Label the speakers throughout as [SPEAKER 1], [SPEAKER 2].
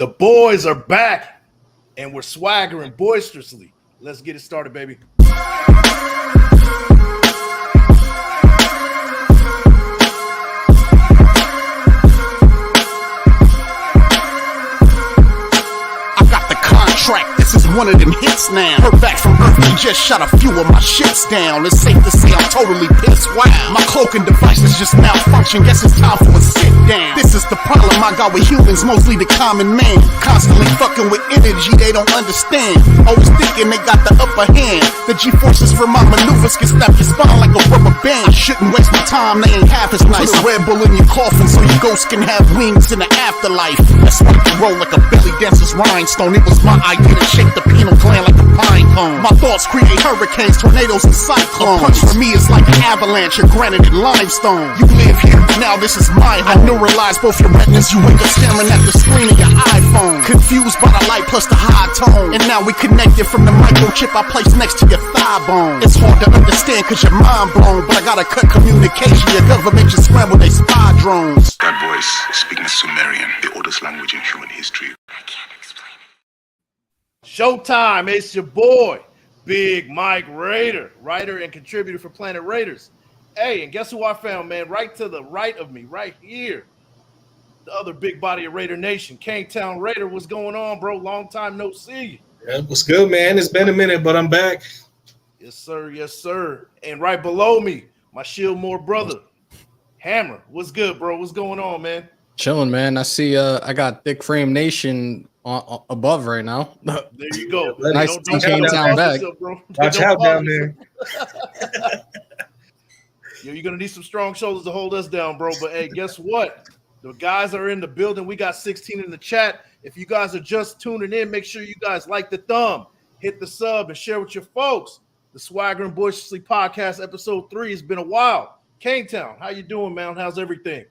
[SPEAKER 1] The boys are back, and we're swaggering boisterously. Let's get it started, baby.
[SPEAKER 2] This is one of them hits now. Heard back from Earth, we just shot a few of my shits down. It's safe to say I'm totally pissed. Wow, my cloaking device is just malfunction. Guess it's time for a sit down. This is the problem I got with humans, mostly the common man. Constantly fucking with energy they don't understand. Always thinking they got the upper hand. The G-forces from my maneuvers can snap your spine like a rubber band. I shouldn't waste my time, they ain't half as nice. Put a Red Bull in your coffin so your ghost can have wings in the afterlife. That's why you roll like a belly dancer's rhinestone. It was my idea to shake the pineal gland like a pine cone. My thoughts create hurricanes, tornadoes, and cyclones. A punch for me is like an avalanche of granite and limestone. You live here, but now this is my home. I neuralize both your retinas. You wake up staring at the screen of your iPhone. Confused by the light plus the high tone. And now we connected from the microchip I placed next to your thigh bone. It's hard to understand cause you're mind blown, but I gotta cut communication. Your government just scramble they spy drones.
[SPEAKER 3] That voice speaking Sumerian, the oldest language in human history. I can't explain it.
[SPEAKER 1] Showtime, it's your boy, Big Mike Raider, writer and contributor for Planet Raiders. Hey, and guess who I found, man? Right to the right of me, right here. The other big body of Raider Nation, KaneTown Raider. What's going on, bro? Long time no see.
[SPEAKER 4] Yeah, what's good, man? It's been a minute, but I'm back.
[SPEAKER 1] Yes, sir. Yes, sir. And right below me, my Shieldmore brother, Hammer. What's good, bro? What's going on, man?
[SPEAKER 5] Chilling, man. I see I got Thick Frame Nation above right now.
[SPEAKER 1] There you go.
[SPEAKER 5] Nice to see KaneTown back.
[SPEAKER 4] Watch out down there.
[SPEAKER 1] Yo, you're going to need some strong shoulders to hold us down, bro. But, hey, guess what? The guys are in the building. We got 16 in the chat. If you guys are just tuning in, make sure you guys like the thumb, hit the sub, and share with your folks. The Swagger and Boisterously Podcast, Episode 3. It's been a while. KaneTown, how you doing, man? How's everything?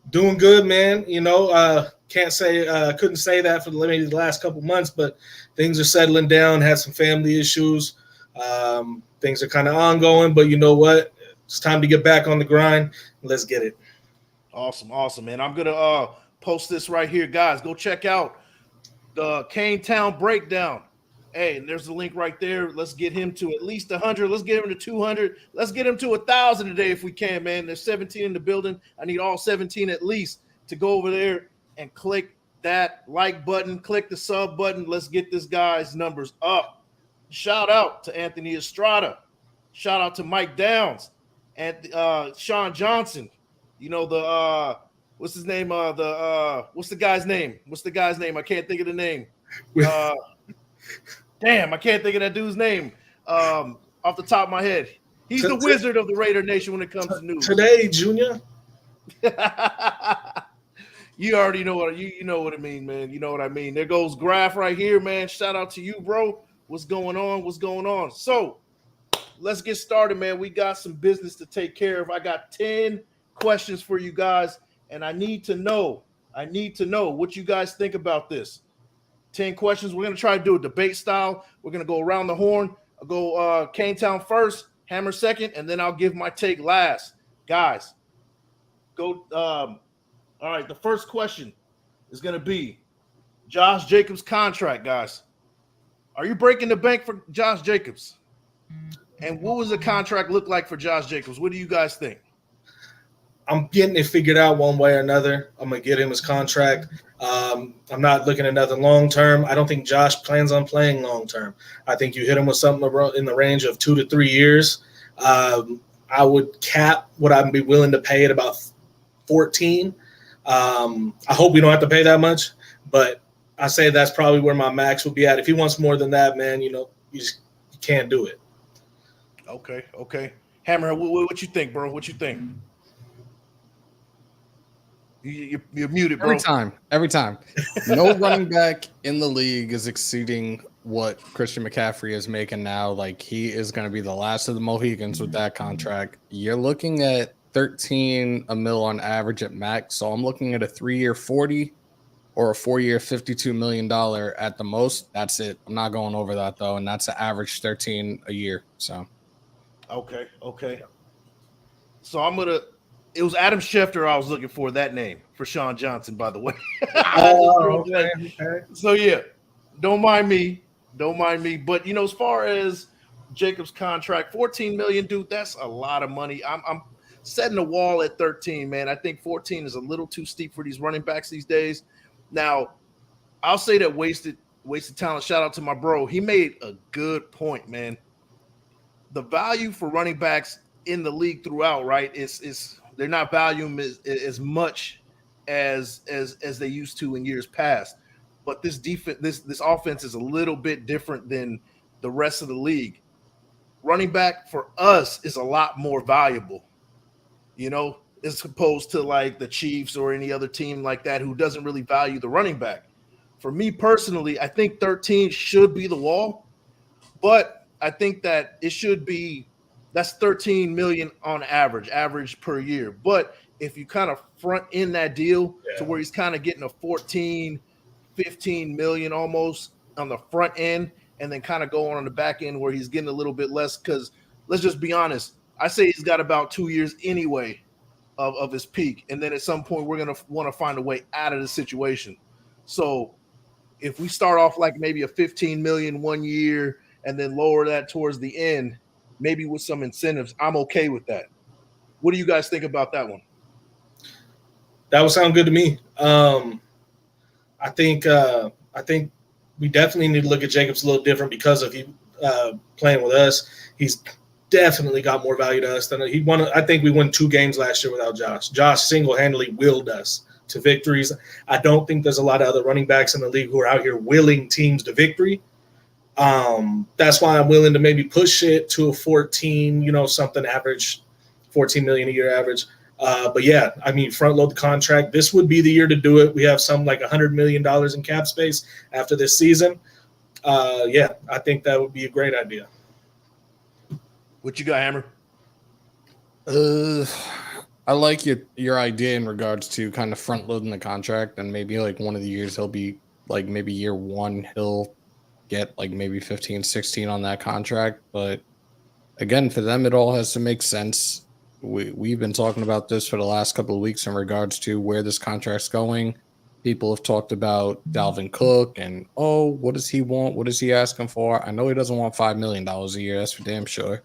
[SPEAKER 4] Doing good, man. You know, couldn't say that for maybe the last couple months, but things are settling down. Had some family issues. Things are kind of ongoing, but you know what? It's time to get back on the grind. Let's get it.
[SPEAKER 1] Awesome, man. I'm gonna post this right here, guys. Go check out the KaneTown Breakdown. Hey, and there's the link right there. Let's get him to at least 100. Let's get him to 200. Let's get him to 1,000 today if we can, man. There's 17 in the building. I need all 17 at least to go over there and click that like button, click the sub button. Let's get this guy's numbers up. Shout out to Anthony Estrada. Shout out to Mike Downs and Sean Johnson. You know the what's his name? What's the guy's name? I can't think of the name. Damn, I can't think of that dude's name off the top of my head. He's the wizard of the Raider Nation when it comes to news.
[SPEAKER 4] Today, Junior.
[SPEAKER 1] You already know what you know what I mean, man. You know what I mean. There goes Graf right here, man. Shout out to you, bro. What's going on? So let's get started, man. We got some business to take care of. I got 10 questions for you guys, and I need to know what you guys think about this. 10 questions. We're going to try to do a debate style. We're going to go around the horn. I'll go KaneTown first, Hammer second, and then I'll give my take last. Guys, go. All right, the first question is going to be Josh Jacobs' contract, guys. Are you breaking the bank for Josh Jacobs? And what was the contract look like for Josh Jacobs? What do you guys think?
[SPEAKER 4] I'm getting it figured out one way or another. I'm going to get him his contract. I'm not looking at nothing long-term. I don't think Josh plans on playing long-term. I think you hit him with something in the range of 2 to 3 years. I would cap what I'd be willing to pay at about 14. I hope we don't have to pay that much, but I say that's probably where my max would be at. If he wants more than that, man, you can't do it.
[SPEAKER 1] Okay. Hammer, what you think, bro? What you think? You're muted, bro.
[SPEAKER 5] Every time. No running back in the league is exceeding what Christian McCaffrey is making now. Like, he is going to be the last of the Mohegans with that contract. You're looking at 13 a mil on average at max. So I'm looking at a 3-year 40 or a 4-year $52 million at the most. That's it. I'm not going over that though. And that's an average 13 a year. So.
[SPEAKER 1] Okay. So I'm going to It was Adam Schefter I was looking for, that name, for Sean Johnson, by the way.
[SPEAKER 4] Okay.
[SPEAKER 1] So, yeah, don't mind me. Don't mind me. But, as far as Jacobs' contract, $14 million, dude, that's a lot of money. I'm setting the wall at 13, man. I think 14 is a little too steep for these running backs these days. Now, I'll say that wasted talent. Shout out to my bro. He made a good point, man. The value for running backs in the league throughout, right, is they're not valuing as much as they used to in years past. But this defense, this offense is a little bit different than the rest of the league. Running back for us is a lot more valuable, as opposed to like the Chiefs or any other team like that who doesn't really value the running back. For me personally, I think 13 should be the wall, but I think that it should be, that's 13 million on average per year. But if you kind of front in that deal to where he's kind of getting a 14, 15 million almost on the front end, and then kind of going on the back end where he's getting a little bit less, because let's just be honest, I say he's got about 2 years anyway of his peak. And then at some point we're going to want to find a way out of the situation. So if we start off like maybe a 15 million 1 year and then lower that towards the end, maybe with some incentives, I'm okay with that. What do you guys think about that one?
[SPEAKER 4] That would sound good to me. I think we definitely need to look at Jacobs a little different because of he playing with us. He's definitely got more value to us than he won. I think we won 2 games last year without Josh. Josh single-handedly willed us to victories. I don't think there's a lot of other running backs in the league who are out here willing teams to victory. That's why I'm willing to maybe push it to a 14, something average, 14 million a year average. But yeah, I mean, front load the contract. This would be the year to do it. We have some like $100 million in cap space after this season. Yeah, I think that would be a great idea.
[SPEAKER 1] What you got, Hammer?
[SPEAKER 5] I like your idea in regards to kind of front loading the contract, and maybe like one of the years he'll be like, maybe year 1 he'll get like maybe 15, 16 on that contract. But again, for them, it all has to make sense. We've been talking about this for the last couple of weeks in regards to where this contract's going. People have talked about Dalvin Cook and, what does he want? What is he asking for? I know he doesn't want $5 million a year. That's for damn sure.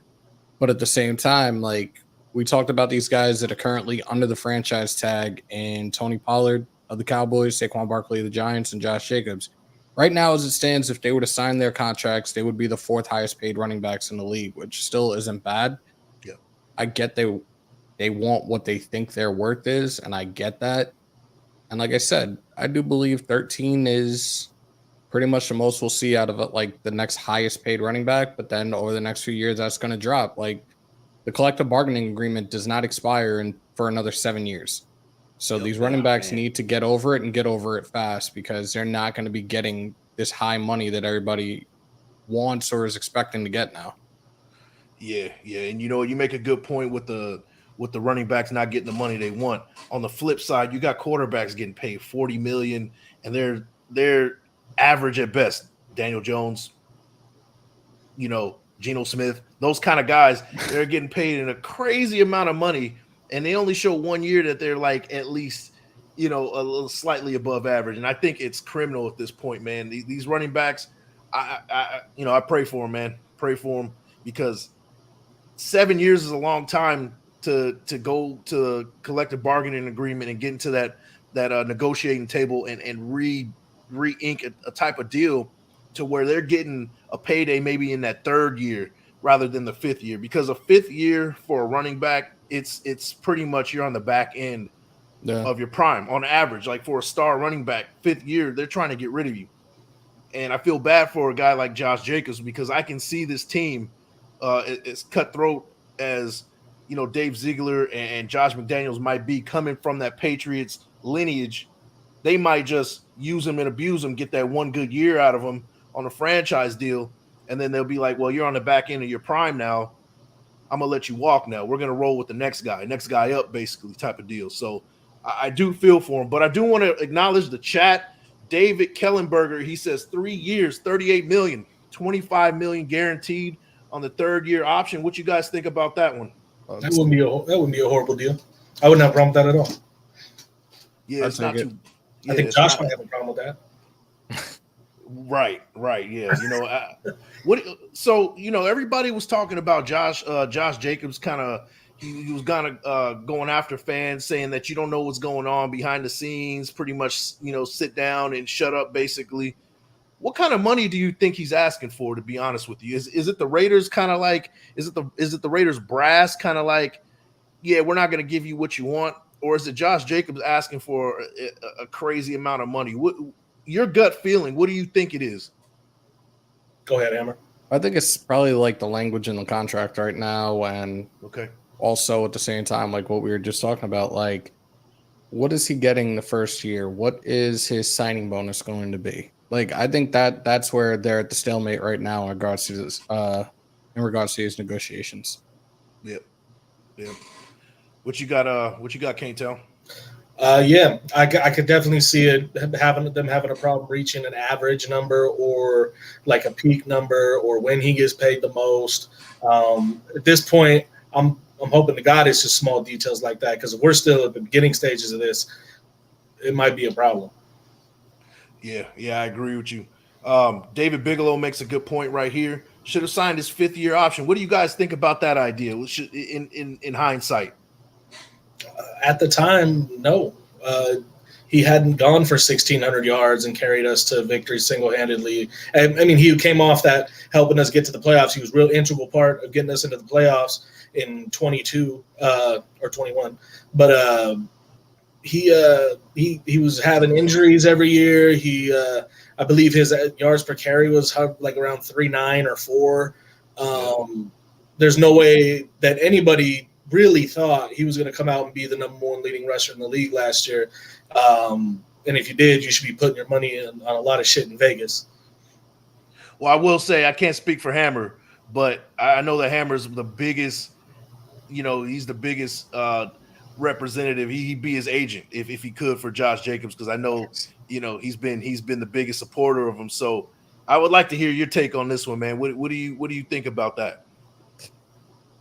[SPEAKER 5] But at the same time, like, we talked about these guys that are currently under the franchise tag, and Tony Pollard of the Cowboys, Saquon Barkley of the Giants, and Josh Jacobs. Right now, as it stands, if they were to sign their contracts, they would be the 4th highest paid running backs in the league, which still isn't bad.
[SPEAKER 1] Yeah,
[SPEAKER 5] I get they want what they think their worth is, and I get that. And like I said, I do believe 13 is pretty much the most we'll see out of it, like the next highest paid running back. But then over the next few years, that's going to drop. Like, the collective bargaining agreement does not expire for another 7 years. So these running backs need to get over it and get over it fast, because they're not going to be getting this high money that everybody wants or is expecting to get now.
[SPEAKER 1] Yeah. And you make a good point with the running backs not getting the money they want. On the flip side, you got quarterbacks getting paid $40 million, and they're average at best. Daniel Jones, Geno Smith, those kind of guys, they're getting paid in a crazy amount of money, and they only show 1 year that they're like at least, a little slightly above average. And I think it's criminal at this point, man. These running backs, I pray for them, man. Pray for them, because 7 years is a long time to go to a collective bargaining agreement and get into that negotiating table and re-ink a type of deal to where they're getting a payday maybe in that 3rd year rather than the 5th year. Because a 5th year for a running back, it's pretty much you're on the back end of your prime on average. Like for a star running back, 5th year, they're trying to get rid of you. And I feel bad for a guy like Josh Jacobs, because I can see this team as cutthroat as Dave Ziegler and Josh McDaniels might be, coming from that Patriots lineage. They might just use him and abuse him, get that 1 good year out of him on a franchise deal, and then they'll be like, well, you're on the back end of your prime now. I'm going to let you walk now. We're going to roll with the next guy up, basically, type of deal. So I do feel for him, but I do want to acknowledge the chat. David Kellenberger, he says 3 years, $38 million, $25 million guaranteed on the 3rd year option. What you guys think about that one?
[SPEAKER 4] That wouldn't be a horrible deal. I wouldn't have a problem with that at all.
[SPEAKER 1] Yeah, it's not too. Yeah,
[SPEAKER 4] I think
[SPEAKER 1] it's
[SPEAKER 4] Josh
[SPEAKER 1] not-
[SPEAKER 4] might have a problem with that.
[SPEAKER 1] Right. Yeah. So everybody was talking about Josh Jacobs kind of he was kind of going after fans, saying that you don't know what's going on behind the scenes, pretty much, sit down and shut up, basically. What kind of money do you think he's asking for, to be honest with you? Is it the Raiders kind of like, is it the Raiders brass kind of like, yeah, we're not going to give you what you want? Or is it Josh Jacobs asking for a crazy amount of money? What your gut feeling? What do you think it is?
[SPEAKER 4] Go ahead, Hammer.
[SPEAKER 5] I think it's probably like the language in the contract right now, and
[SPEAKER 1] Okay.
[SPEAKER 5] also at the same time, like what we were just talking about, like what is he getting the first year? What is his signing bonus going to be? Like, I think that's where they're at the stalemate right now in regards to this, in regards to his negotiations.
[SPEAKER 1] Yep. What you got, KaneTown?
[SPEAKER 4] Yeah, I could definitely see it having a problem reaching an average number or like a peak number or when he gets paid the most. At this point, I'm hoping to God it's just small details like that, because if we're still at the beginning stages of this, it might be a problem.
[SPEAKER 1] Yeah, I agree with you. David Bigelow makes a good point right here. Should have signed his 5th-year option. What do you guys think about that idea? In hindsight?
[SPEAKER 4] At the time, no. He hadn't gone for 1,600 yards and carried us to victory single-handedly. I mean, he came off that helping us get to the playoffs. He was a real integral part of getting us into the playoffs in 22 or 21. But he was having injuries every year. I believe his yards per carry was like around 3.9 or 4. There's no way that anybody really thought he was going to come out and be the number 1 leading rusher in the league last year. And if you did, you should be putting your money on a lot of shit in Vegas.
[SPEAKER 1] Well, I will say I can't speak for Hammer, but I know that Hammer's the biggest. He's the biggest representative. He'd be his agent if he could for Josh Jacobs, because I know he's been the biggest supporter of him. So I would like to hear your take on this one, man. What do you think about that?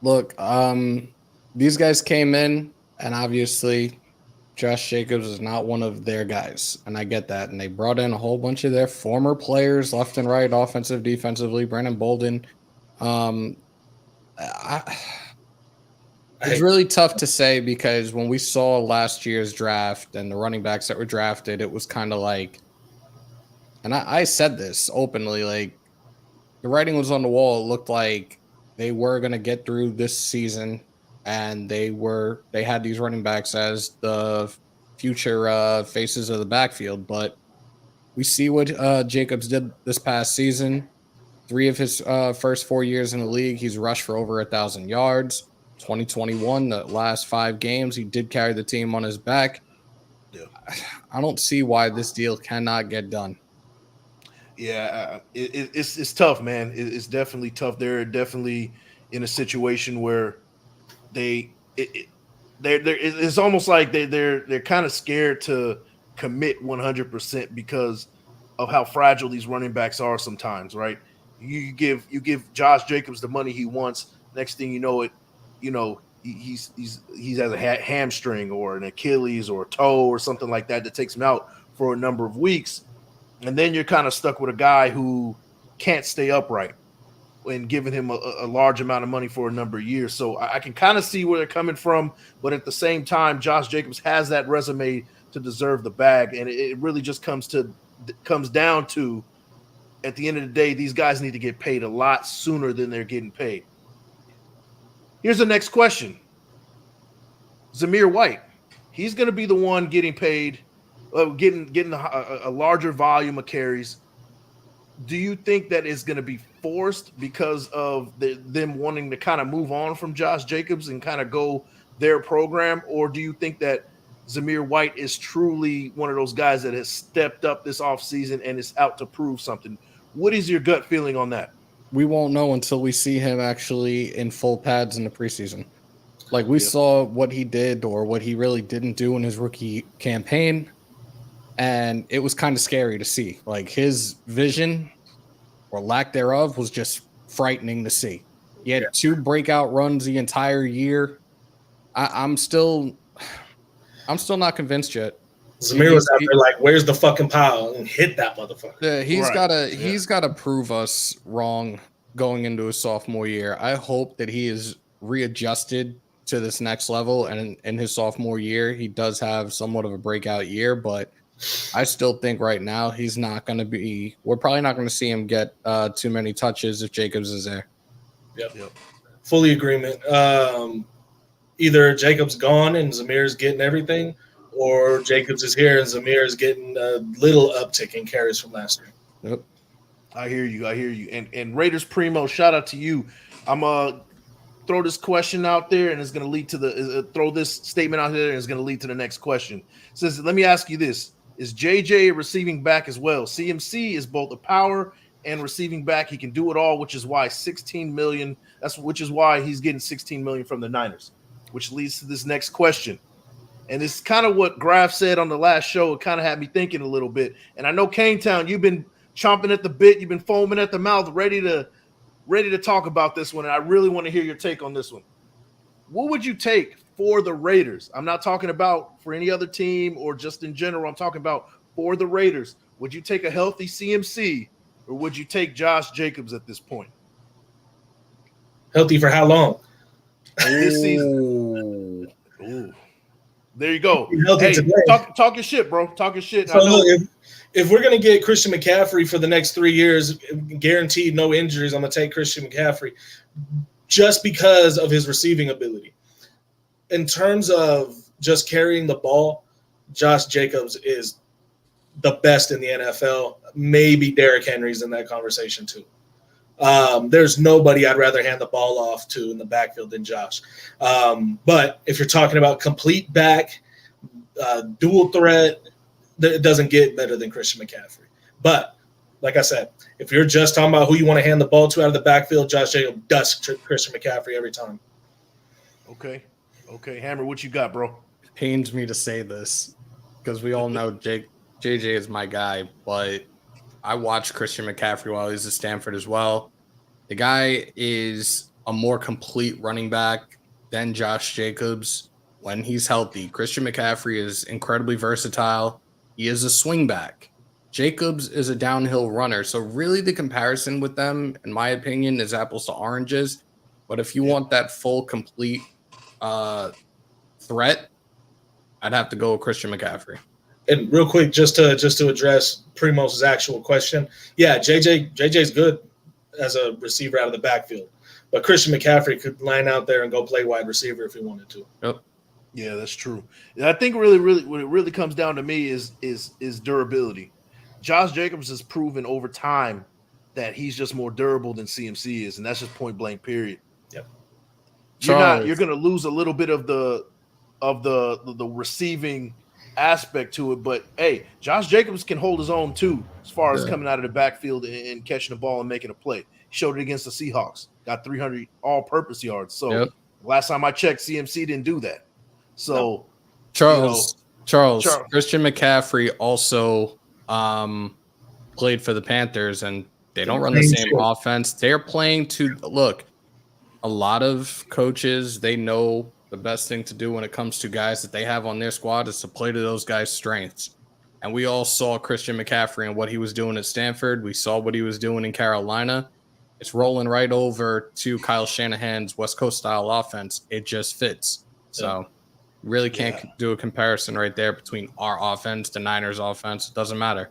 [SPEAKER 5] Look, these guys came in, and obviously Josh Jacobs is not one of their guys, and I get that. And they brought in a whole bunch of their former players, left and right, offensive, defensively. Brandon Bolden. It's really tough to say, because when we saw last year's draft and the running backs that were drafted, it was kind of like, and I said this openly, like the writing was on the wall. It looked like they were going to get through this season, and they had these running backs as the future faces of the backfield. But we see what Jacobs did this past season. 3 of his first 4 years in the league, he's rushed for over 1,000 yards. 2021, the last 5 games, he did carry the team on his back.
[SPEAKER 1] Yeah.
[SPEAKER 5] I don't see why this deal cannot get done.
[SPEAKER 1] Yeah, it's tough, man. It's definitely tough. They're definitely in a situation where it's almost like they're kind of scared to commit 100% because of how fragile these running backs are sometimes, right? You give Josh Jacobs the money he wants. Next thing you know, he has a hamstring or an Achilles or a toe or something like that takes him out for a number of weeks. And then you're kind of stuck with a guy who can't stay upright and giving him a large amount of money for a number of years. So I can kind of see where they're coming from. But at the same time, Josh Jacobs has that resume to deserve the bag. And it really just comes down to, at the end of the day, these guys need to get paid a lot sooner than they're getting paid. Here's the next question. Zamir White, he's going to be the one getting paid, getting a larger volume of carries. Do you think that is going to be forced because of them wanting to kind of move on from Josh Jacobs and kind of go their program? Or do you think that Zamir White is truly one of those guys that has stepped up this offseason and is out to prove something? What is your gut feeling on that?
[SPEAKER 5] We won't know until we see him actually in full pads in the preseason. Like we saw what he did or what he really didn't do in his rookie campaign. And it was kind of scary to see. Like his vision or lack thereof was just frightening to see. He had 2 breakout runs the entire year. I'm still I'm still not convinced yet.
[SPEAKER 4] Zamir was out there like, "Where's the fucking pile?" and hit that motherfucker.
[SPEAKER 5] Yeah, he's gotta prove us wrong going into his sophomore year. I hope that he is readjusted to this next level, and in his sophomore year, he does have somewhat of a breakout year. But I still think right now he's not going to be. We're probably not going to see him get too many touches if Jacobs is there.
[SPEAKER 4] Yep. Fully agreement. Either Jacobs gone and Zamir's getting everything, or Jacobs is here and Zamir is getting a little uptick in carries from last year.
[SPEAKER 5] Yep.
[SPEAKER 1] I hear you. And Raiders Primo, shout out to you. I'm throw this question out there, and it's going to lead to throw this statement out there, and it's going to lead to the next question. It says, let me ask you this: is JJ a receiving back as well? CMC is both a power and receiving back. He can do it all, which is why $16 million. Which is why he's getting $16 million from the Niners. Which leads to this next question. And it's kind of what Graf said on the last show. It kind of had me thinking a little bit. And I know KaneTown, you've been chomping at the bit. You've been foaming at the mouth, ready to talk about this one. And I really want to hear your take on this one. What would you take for the Raiders? I'm not talking about for any other team or just in general. I'm talking about for the Raiders. Would you take a healthy CMC or would you take Josh Jacobs at this point?
[SPEAKER 4] Healthy for how long?
[SPEAKER 1] This season. Ooh. There you go.
[SPEAKER 4] Hey,
[SPEAKER 1] talk your shit, bro. Talk your shit.
[SPEAKER 4] So look, if we're going to get Christian McCaffrey for the next 3 years, guaranteed no injuries, I'm going to take Christian McCaffrey just because of his receiving ability. In terms of just carrying the ball, Josh Jacobs is the best in the NFL. Maybe Derrick Henry's in that conversation too. There's nobody I'd rather hand the ball off to in the backfield than Josh. But if you're talking about complete back, dual threat, it doesn't get better than Christian McCaffrey. But like I said, if you're just talking about who you want to hand the ball to out of the backfield, Josh Jacobs dusts Christian McCaffrey every time.
[SPEAKER 1] Okay, Hammer, what you got, bro?
[SPEAKER 5] It pains me to say this because we all know JJ is my guy, but I watched Christian McCaffrey while he was at Stanford as well. The guy is a more complete running back than Josh Jacobs when he's healthy. Christian McCaffrey is incredibly versatile. He is a swing back. Jacobs is a downhill runner. So really the comparison with them, in my opinion, is apples to oranges. But if you want that full, complete threat, I'd have to go with Christian McCaffrey.
[SPEAKER 4] And real quick, just to address Primo's actual question, yeah, JJ's good as a receiver out of the backfield, but Christian McCaffrey could line out there and go play wide receiver if he wanted to.
[SPEAKER 5] Yep.
[SPEAKER 1] Yeah, that's true. I think really what it really comes down to me is durability. Josh Jacobs has proven over time that he's just more durable than CMC is, and that's just point blank. Period.
[SPEAKER 4] Yep.
[SPEAKER 1] You're going to lose a little bit of the receiving aspect to it, but hey, Josh Jacobs can hold his own too as far as coming out of the backfield and catching the ball and making a play. He showed it against the Seahawks, got 300 all-purpose yards. So last time I checked, CMC didn't do that. So
[SPEAKER 5] Charles Christian McCaffrey also played for the Panthers, and they don't run the same offense. They're playing to look. A lot of coaches, they know the best thing to do when it comes to guys that they have on their squad is to play to those guys' strengths. And we all saw Christian McCaffrey and what he was doing at Stanford. We saw what he was doing in Carolina. It's rolling right over to Kyle Shanahan's West Coast style offense. It just fits. So really can't do a comparison right there between our offense, the Niners offense. It doesn't matter.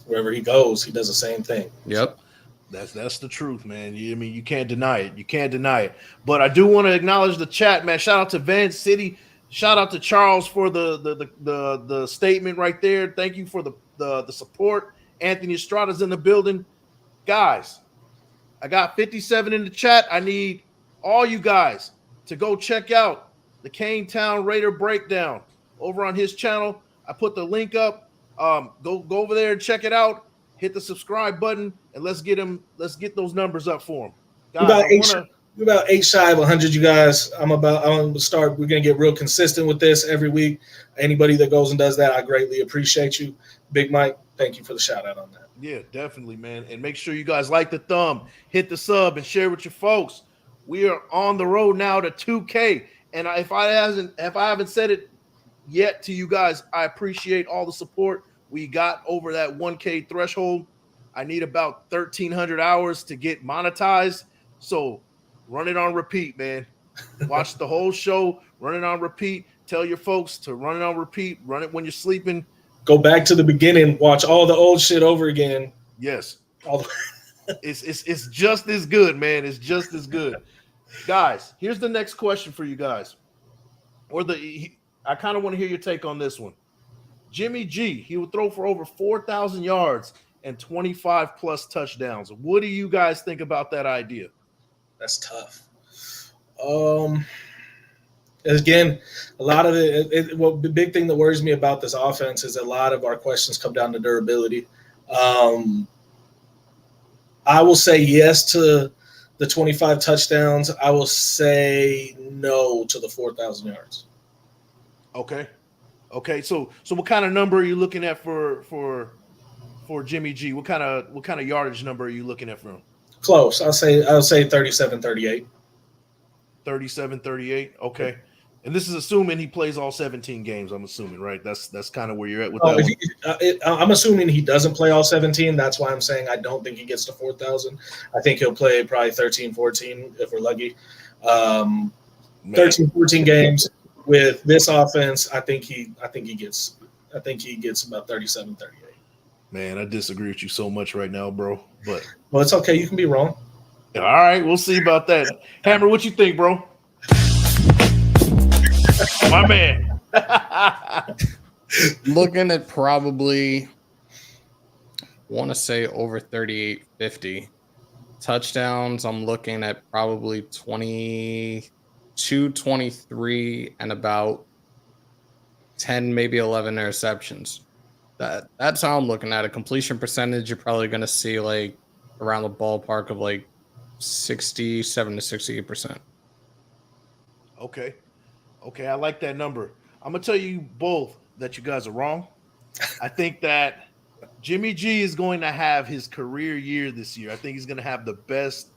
[SPEAKER 4] Wherever he goes, he does the same thing.
[SPEAKER 5] Yep.
[SPEAKER 1] That's the truth, man. You can't deny it. You can't deny it. But I do want to acknowledge the chat, man. Shout out to Van City. Shout out to Charles for the statement right there. Thank you for the support. Anthony Estrada's in the building. Guys, I got 57 in the chat. I need all you guys to go check out the KaneTown Raider Breakdown over on his channel. I put the link up. Go over there and check it out. Hit the subscribe button and let's get those numbers up for him. Guys,
[SPEAKER 4] we're about 8 shy of 100, you guys. I'm going to start. We're going to get real consistent with this every week. Anybody that goes and does that, I greatly appreciate you. Big Mike, thank you for the shout out on that.
[SPEAKER 1] Yeah, definitely, man. And make sure you guys like the thumb, hit the sub, and share with your folks. We are on the road now to 2K. And if I haven't said it yet to you guys. I appreciate all the support. We got over that 1K threshold. I need about 1,300 hours to get monetized. So run it on repeat, man. Watch the whole show, run it on repeat. Tell your folks to run it on repeat. Run it when you're sleeping.
[SPEAKER 4] Go back to the beginning. Watch all the old shit over again.
[SPEAKER 1] Yes.
[SPEAKER 4] All the-
[SPEAKER 1] It's just as good, man. It's just as good. Guys, here's the next question for you guys. I kind of want to hear your take on this one. Jimmy G, he would throw for over 4,000 yards and 25 plus touchdowns. What do you guys think about that idea?
[SPEAKER 4] That's tough. Again, a lot of well, the big thing that worries me about this offense is a lot of our questions come down to durability. I will say yes to the 25 touchdowns. I will say no to the 4,000 yards.
[SPEAKER 1] Okay. So what kind of number are you looking at for Jimmy G? What kind of yardage number are you looking at for him?
[SPEAKER 4] Close. I'll say 37, 38.
[SPEAKER 1] 37, 38. Okay. And this is assuming he plays all 17 games, I'm assuming, right? That's kind of where you're at with that one.
[SPEAKER 4] I'm assuming he doesn't play all 17. That's why I'm saying I don't think he gets to 4,000. I think he'll play probably 13, 14 if we're lucky. 13, 14 games with this offense. I think he gets about 37, 38.
[SPEAKER 1] Man, I disagree with you so much right now, bro. But
[SPEAKER 4] well, it's okay. You can be wrong.
[SPEAKER 1] All right, we'll see about that. Hammer, what you think, bro? My man.
[SPEAKER 5] Looking at probably, want to say over 38, 50 touchdowns. I'm looking at probably 22, 23, and about 10, maybe 11 interceptions. That's how I'm looking at it. Completion percentage, you're probably going to see like around the ballpark of like 67 to 68%.
[SPEAKER 1] Okay, I like that number. I'm gonna tell you both that you guys are wrong. I think that Jimmy G is going to have his career year this year. I think he's going to have the best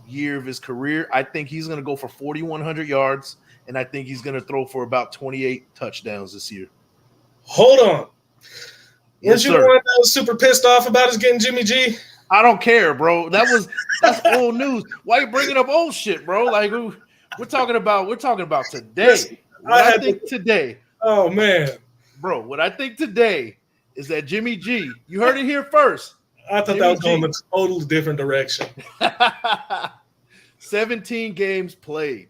[SPEAKER 1] year of his career. I think he's going to go for 4,100 yards, and I think he's going to throw for about 28 touchdowns this year.
[SPEAKER 4] Hold on.
[SPEAKER 1] Yes,
[SPEAKER 4] Weren't you the one that was super pissed off about us getting Jimmy G?
[SPEAKER 1] I don't care, bro. That's old news. Why you bringing up old shit, bro? Like we're talking about today.
[SPEAKER 4] Listen,
[SPEAKER 1] I think today.
[SPEAKER 4] Oh man,
[SPEAKER 1] bro. What I think today is that Jimmy G. You heard it here first.
[SPEAKER 4] I thought
[SPEAKER 1] Jimmy
[SPEAKER 4] that was
[SPEAKER 1] G.
[SPEAKER 4] going a totally different direction.
[SPEAKER 1] 17 games played,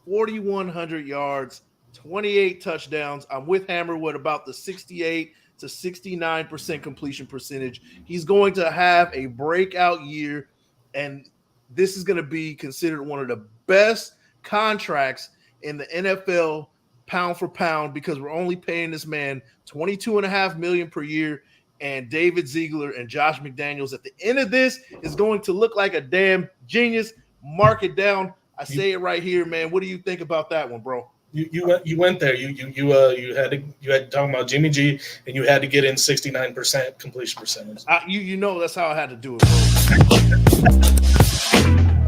[SPEAKER 1] 4,100 yards, 28 touchdowns. I'm with Hammer with about the 68 to 69% completion percentage. He's going to have a breakout year, and this is going to be considered one of the best contracts in the NFL pound for pound because we're only paying this man $22.5 million per year, and David Ziegler and Josh McDaniels at the end of this is going to look like a damn genius. Mark it down. I say it right here, man. What do you think about that one, bro?
[SPEAKER 4] You went there. You had to talk about Jimmy G, and you had to get in 69% completion percentage.
[SPEAKER 1] You know that's how I had to do it,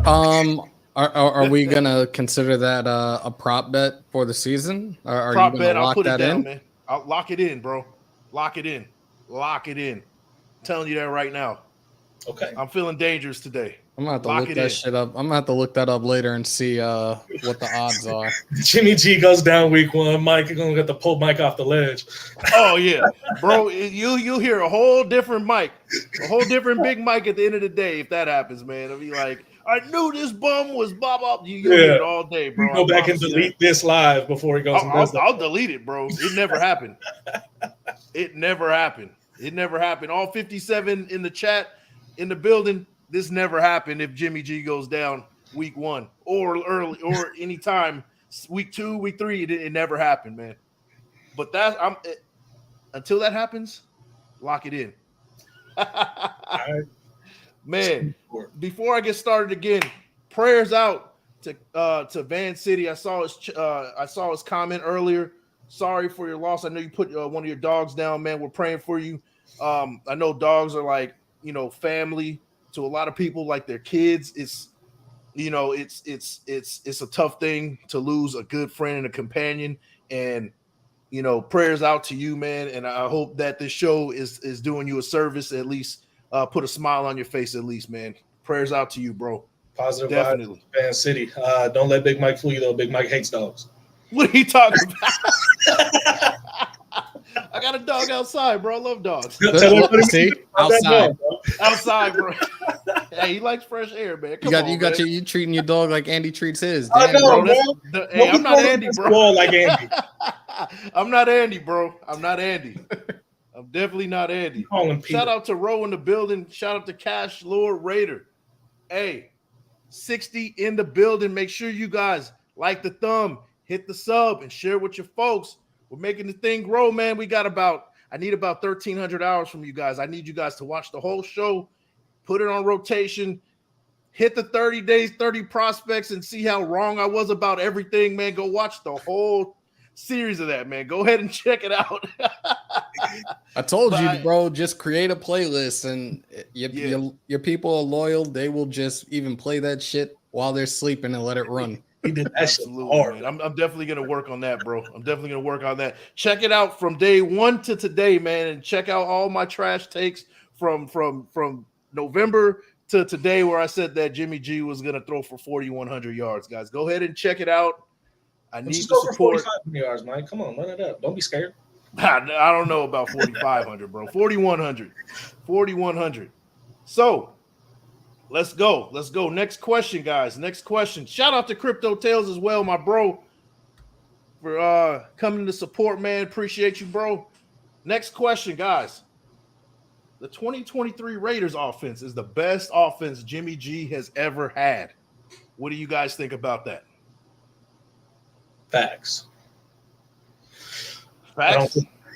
[SPEAKER 1] bro.
[SPEAKER 5] Are we gonna consider that a prop bet for the season? Are
[SPEAKER 1] prop
[SPEAKER 5] you gonna
[SPEAKER 1] bet?
[SPEAKER 5] lock
[SPEAKER 1] I'll put
[SPEAKER 5] that
[SPEAKER 1] it down,
[SPEAKER 5] in?
[SPEAKER 1] man. I'll lock it in, bro. Lock it in. I'm telling you that right now.
[SPEAKER 4] Okay.
[SPEAKER 1] I'm feeling dangerous today.
[SPEAKER 5] I'm gonna have to look that shit up. I'm gonna have to look that up later and see what the odds are.
[SPEAKER 4] Jimmy G goes down week 1. Mike is gonna get to pull Mike off the ledge.
[SPEAKER 1] Oh yeah, bro. You'll hear a whole different Mike, a whole different big Mike at the end of the day if that happens, man. It'll be like, I knew this bum was blah blah. You'll hear it all day, bro.
[SPEAKER 4] Go back and delete this live before he goes.
[SPEAKER 1] I'll delete it, bro. It never happened. It never happened. All 57 in the chat, in the building. This never happened if Jimmy G goes down week 1 or early or anytime week 2, week 3. It never happened, man. But until that happens, lock it in. Man, before I get started again, prayers out to Van City. I saw his comment earlier. Sorry for your loss. I know you put one of your dogs down, man. We're praying for you. I know dogs are like, family to a lot of people, like their kids. It's a tough thing to lose a good friend and a companion. And prayers out to you, man. And I hope that this show is doing you a service, at least put a smile on your face, at least, man. Prayers out to you, bro.
[SPEAKER 4] Positive
[SPEAKER 1] Definitely.
[SPEAKER 4] vibes, Fan City. Don't let Big Mike fool you, though. Big Mike hates dogs.
[SPEAKER 1] What are you talking about? I got a dog outside, bro. I love dogs.
[SPEAKER 5] See,
[SPEAKER 1] Outside, bro. Hey, he likes fresh air, man.
[SPEAKER 5] You treating your dog like Andy treats his.
[SPEAKER 4] I know,
[SPEAKER 1] bro. Hey, I'm not Andy, bro.
[SPEAKER 4] Like Andy.
[SPEAKER 1] I'm not Andy, bro. I'm not Andy. I'm definitely not Andy. Shout out to Ro in the building. Shout out to Cash Lord Raider. Hey, 60 in the building. Make sure you guys like the thumb, hit the sub, and share with your folks. We're making the thing grow, man. I need about 1,300 hours from you guys. I need you guys to watch the whole show, put it on rotation, hit the 30 days, 30 prospects, and see how wrong I was about everything, man. Go watch the whole series of that, man. Go ahead and check it out.
[SPEAKER 5] I told you, bro, just create a playlist, and your people are loyal. They will just even play that shit while they're sleeping and let it run.
[SPEAKER 4] He did that
[SPEAKER 1] Absolutely, man. I'm definitely gonna work on that, bro. I'm definitely gonna work on that. Check it out from day one to today, man, and check out all my trash takes from November to today, where I said that Jimmy G was gonna throw for 4,100 yards. Guys, go ahead and check it out. I need the support.
[SPEAKER 4] 4,500 yards, Mike. Come on, run it up. Don't be scared.
[SPEAKER 1] I don't know about 4,500, bro. 4,100. 4,100. So let's go. Next question, guys. Next question. Shout out to Crypto Tales as well, my bro, for coming to support, man. Appreciate you, bro. Next question, guys. The 2023 Raiders offense is the best offense Jimmy G has ever had. What do you guys think about that?
[SPEAKER 4] Facts.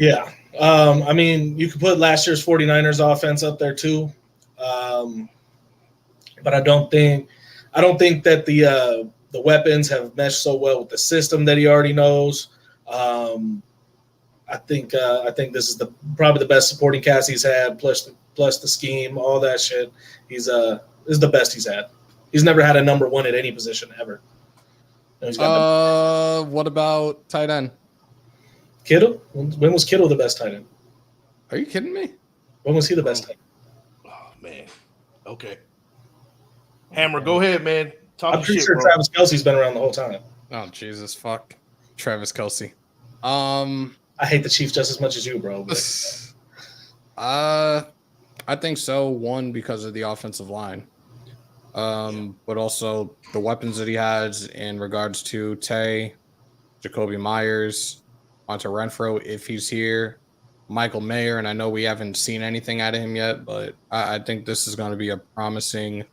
[SPEAKER 1] Yeah.
[SPEAKER 4] I mean, you could put last year's 49ers offense up there too. But I don't think that the weapons have meshed so well with the system that he already knows. I think this is probably the best supporting cast he's had, plus the scheme, all that shit. This is the best he's had. He's never had a number one at any position ever.
[SPEAKER 5] What about tight end?
[SPEAKER 4] Kittle? When was Kittle the best tight end?
[SPEAKER 5] Are you kidding me?
[SPEAKER 4] When was he the best tight end?
[SPEAKER 1] Oh man. Okay. Hammer, go ahead, man.
[SPEAKER 4] I'm pretty sure Travis Kelce's been around the whole time.
[SPEAKER 5] Oh Jesus, fuck Travis Kelce.
[SPEAKER 4] I hate the Chiefs just as much as you, bro. But.
[SPEAKER 5] I think so. One, because of the offensive line, but also the weapons that he has in regards to Tay, Jacoby Myers, onto Renfro if he's here, Michael Mayer, and I know we haven't seen anything out of him yet, but I think this is going to be a promising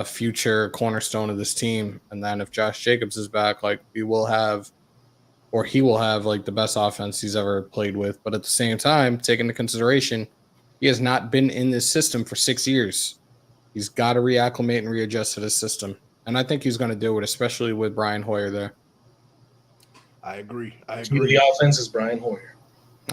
[SPEAKER 5] future cornerstone of this team. And then if Josh Jacobs is back, like he will have like the best offense he's ever played with. But at the same time, take into consideration, he has not been in this system for 6 years. He's got to reacclimate and readjust to this system. And I think he's going to do it, especially with Brian Hoyer there.
[SPEAKER 1] I agree.
[SPEAKER 4] The offense is Brian Hoyer.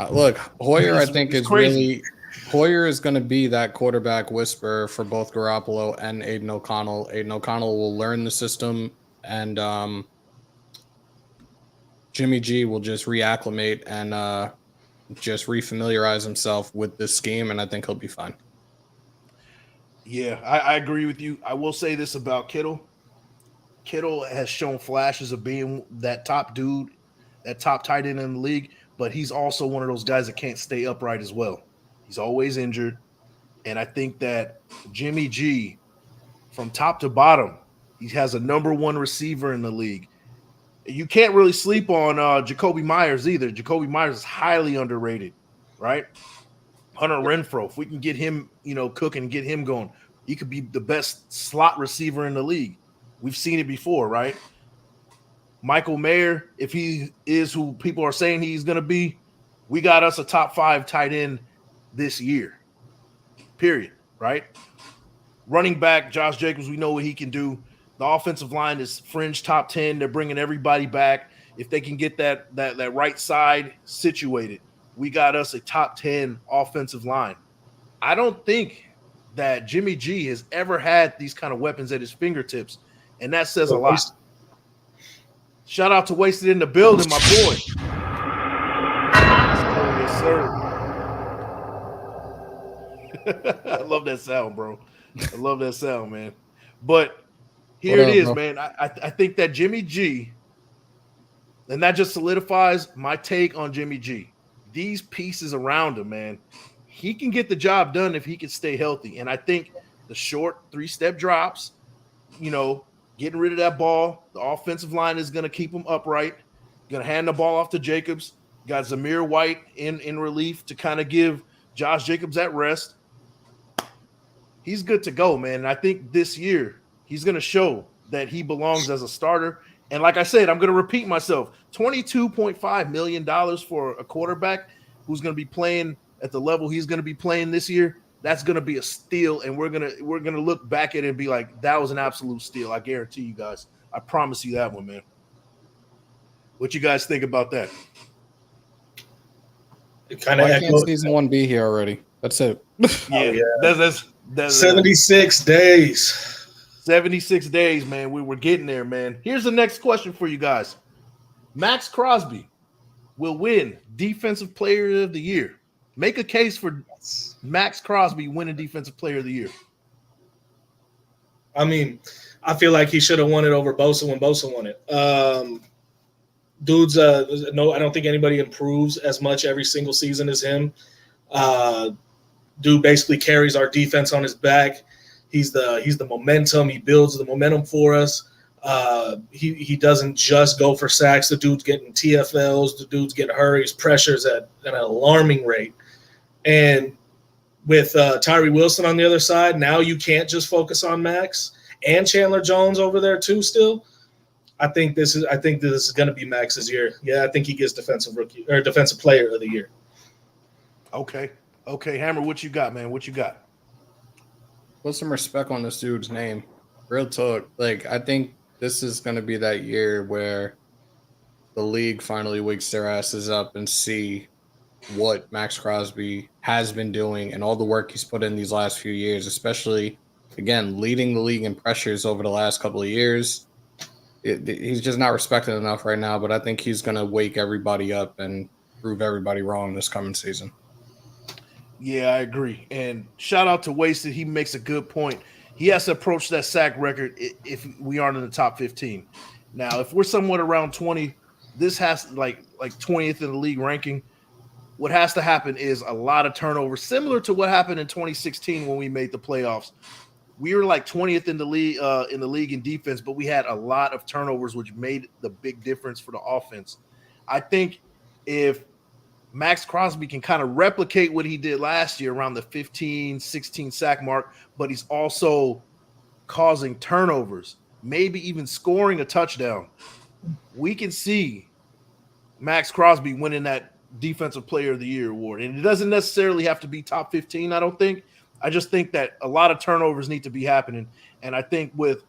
[SPEAKER 5] Look, Hoyer, I think is crazy. Hoyer is going to be that quarterback whisperer for both Garoppolo and Aiden O'Connell. Aiden O'Connell will learn the system, and Jimmy G will just reacclimate and just refamiliarize himself with this scheme, and I think he'll be fine.
[SPEAKER 1] Yeah, I agree with you. I will say this about Kittle. Kittle has shown flashes of being that top dude, that top tight end in the league, but he's also one of those guys that can't stay upright as well. He's always injured. And I think that Jimmy G, from top to bottom, he has a number one receiver in the league. You can't really sleep on Jacoby Myers either. Jacoby Myers is highly underrated, right? Hunter Renfro, if we can get him, cooking, get him going, he could be the best slot receiver in the league. We've seen it before, right? Michael Mayer, if he is who people are saying he's going to be, we got us a top 5 tight end this year, period, right? Running back, Josh Jacobs, we know what he can do. The offensive line is fringe top 10. They're bringing everybody back. If they can get that right side situated, we got us a top 10 offensive line. I don't think that Jimmy G has ever had these kind of weapons at his fingertips, and that says a lot. Shout out to Wasted in the building, my boy. sir. I love that sound, bro. I love that sound, man. But here
[SPEAKER 5] What
[SPEAKER 1] it
[SPEAKER 5] up,
[SPEAKER 1] is,
[SPEAKER 5] bro?
[SPEAKER 1] man. I think that Jimmy G, and that just solidifies my take on Jimmy G. These pieces around him, man, he can get the job done if he can stay healthy. And I think the short 3-step drops, getting rid of that ball, the offensive line is going to keep him upright. Going to hand the ball off to Jacobs. Got Zamir White in relief to kind of give Josh Jacobs that rest. He's good to go, man. And I think this year he's going to show that he belongs as a starter. And like I said, I'm going to repeat myself. $22.5 million for a quarterback who's going to be playing at the level he's going to be playing this year. That's going to be a steal, and we're going to look back at it and be like, that was an absolute steal. I guarantee you guys. I promise you that one, man. What you guys think about that?
[SPEAKER 5] Why can't season 1 be here already? That's it.
[SPEAKER 1] Yeah, that's
[SPEAKER 4] 76 days.
[SPEAKER 1] 76 days, man. We were getting there, man. Here's the next question for you guys. Max Crosby will win Defensive Player of the Year. Make a case for Max Crosby winning Defensive Player of the Year.
[SPEAKER 4] I mean, I feel like he should have won it over Bosa when Bosa won it. Dude's no, I don't think anybody improves as much every single season as him. Dude basically carries our defense on his back. He's the momentum. He builds the momentum for us. He doesn't just go for sacks. The dude's getting TFLs. The dude's getting hurries, pressures at an alarming rate. And with Tyree Wilson on the other side, now you can't just focus on Max and Chandler Jones over there too. Still, I think this is going to be Max's year. Yeah, I think he gets Defensive Player of the Year.
[SPEAKER 1] Okay, Hammer, what you got, man? What you got?
[SPEAKER 5] Put some respect on this dude's name. Real talk. Like, I think this is going to be that year where the league finally wakes their asses up and see what Max Crosby has been doing and all the work he's put in these last few years, especially, again, leading the league in pressures over the last couple of years. He's just not respected enough right now, but I think he's going to wake everybody up and prove everybody wrong this coming season.
[SPEAKER 1] Yeah, I agree. And shout out to Wasted. He makes a good point. He has to approach that sack record if we aren't in the top 15. Now, if we're somewhat around 20, this has like 20th in the league ranking. What has to happen is a lot of turnovers, similar to what happened in 2016 when we made the playoffs. We were like 20th in the league in defense, but we had a lot of turnovers, which made the big difference for the offense. I think if Max Crosby can kind of replicate what he did last year around the 15, 16 sack mark, but he's also causing turnovers, maybe even scoring a touchdown, we can see Max Crosby winning that Defensive Player of the Year award. And it doesn't necessarily have to be top 15, I don't think. I just think that a lot of turnovers need to be happening. And I think with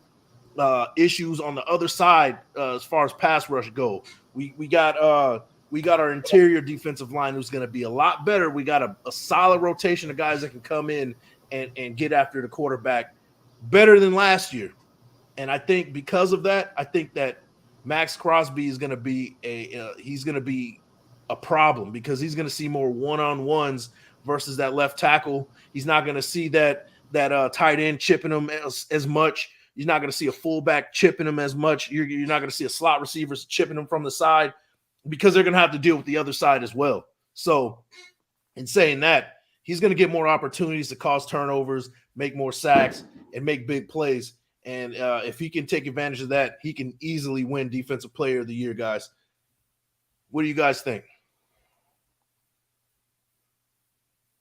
[SPEAKER 1] issues on the other side as far as pass rush go, we got our interior defensive line who's going to be a lot better. We got a solid rotation of guys that can come in and get after the quarterback better than last year. And I think because of that, I think that Max Crosby is going to be a problem because he's going to see more one-on-ones versus that left tackle. He's not going to see that tight end chipping him as much. You're not going to see a fullback chipping him as much. You're not going to see a slot receiver chipping him from the side because they're going to have to deal with the other side as well. So in saying that, he's going to get more opportunities to cause turnovers, make more sacks, and make big plays. And if he can take advantage of that, he can easily win Defensive Player of the Year, guys. What do you guys think?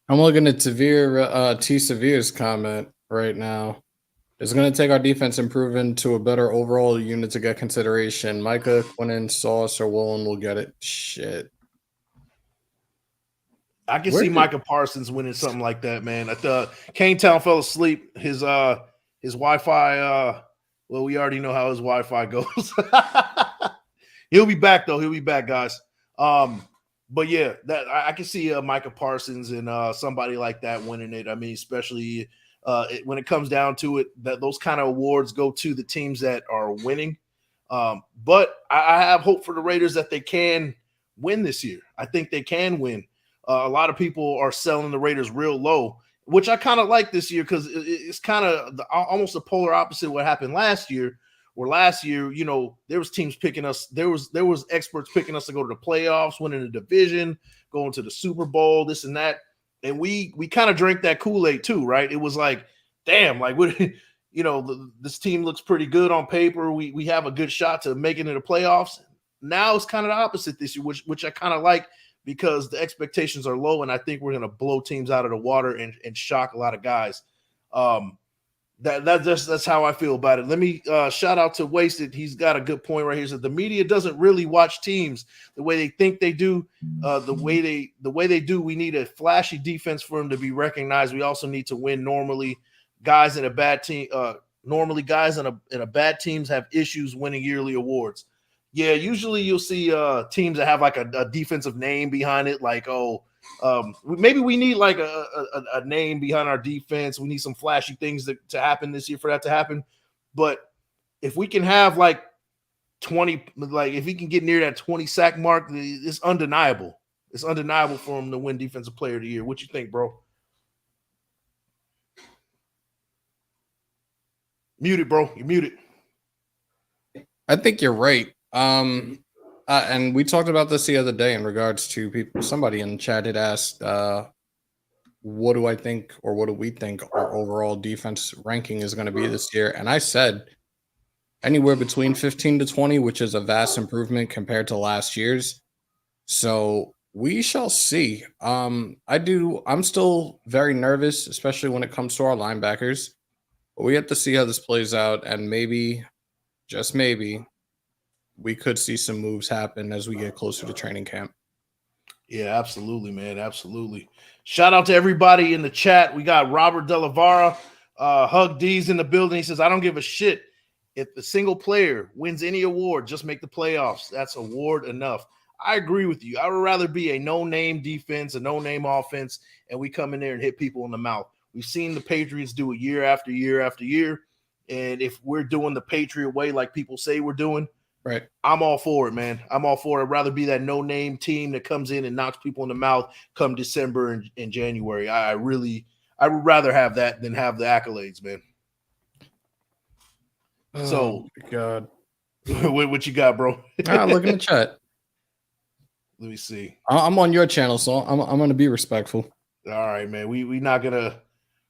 [SPEAKER 5] I'm looking at T. Severe's comment right now. It's going to take our defense improving to a better overall unit to get consideration. Micah, Quinnen, Sauce, or Woolen will get it. Shit.
[SPEAKER 1] I can see Micah Parsons winning something like that, man. KaneTown fell asleep. His Wi-Fi, well, we already know how his Wi-Fi goes. He'll be back, though. He'll be back, guys. But yeah, that I can see Micah Parsons and somebody like that winning it. I mean, especially when it comes down to it, that those kind of awards go to the teams that are winning. But I have hope for the Raiders that they can win this year. I think they can win. A lot of people are selling the Raiders real low, which I kind of like this year because it's kind of almost the polar opposite of what happened last year. Where last year, you know, there was teams picking us. There was experts picking us to go to the playoffs, winning the division, going to the Super Bowl, this and that. And we kind of drank that Kool-Aid too, right? It was like, damn, like what, you know, this team looks pretty good on paper. We have a good shot to make it into the playoffs. Now it's kind of the opposite this year, which I kind of like because the expectations are low, and I think we're going to blow teams out of the water and shock a lot of guys. That's how I feel about it. Let me shout out to Wasted. He's got a good point right here. So the media doesn't really watch teams the way they think they do. The way they do. We need a flashy defense for them to be recognized. We also need to win normally. Guys in a bad team, normally guys in a bad teams have issues winning yearly awards. Yeah, usually you'll see teams that have like a defensive name behind it, like maybe we need like a name behind our defense. We need some flashy things to happen this year for that to happen. But if we can have like 20, like if he can get near that 20 sack mark, it's undeniable. It's undeniable for him to win Defensive Player of the Year. What you think, bro? Muted, bro. You're muted.
[SPEAKER 5] I think you're right. And we talked about this the other day in regards to people. Somebody in the chat had asked, what do I think or what do we think our overall defense ranking is going to be this year? And I said anywhere between 15 to 20, which is a vast improvement compared to last year's. So we shall see. I'm still very nervous, especially when it comes to our linebackers. But we have to see how this plays out, and maybe, just maybe, we could see some moves happen as we get closer to training camp.
[SPEAKER 1] Yeah, absolutely, man. Absolutely. Shout out to everybody in the chat. We got Robert Delavara, Hug D's in the building. He says, I don't give a shit if the single player wins any award, just make the playoffs. That's award enough. I agree with you. I would rather be a no-name defense, a no-name offense, and we come in there and hit people in the mouth. We've seen the Patriots do it year after year after year. And if we're doing the Patriot way like people say we're doing,
[SPEAKER 5] right,
[SPEAKER 1] I'm all for it, man. I'm all for it. I'd rather be that no-name team that comes in and knocks people in the mouth come December and January. I would rather have that than have the accolades, man.
[SPEAKER 5] Oh,
[SPEAKER 1] so,
[SPEAKER 5] God.
[SPEAKER 1] what you got, bro?
[SPEAKER 5] Look in the chat.
[SPEAKER 1] Let me see.
[SPEAKER 5] I'm on your channel, so I'm going to be respectful.
[SPEAKER 1] All right, man. We're not gonna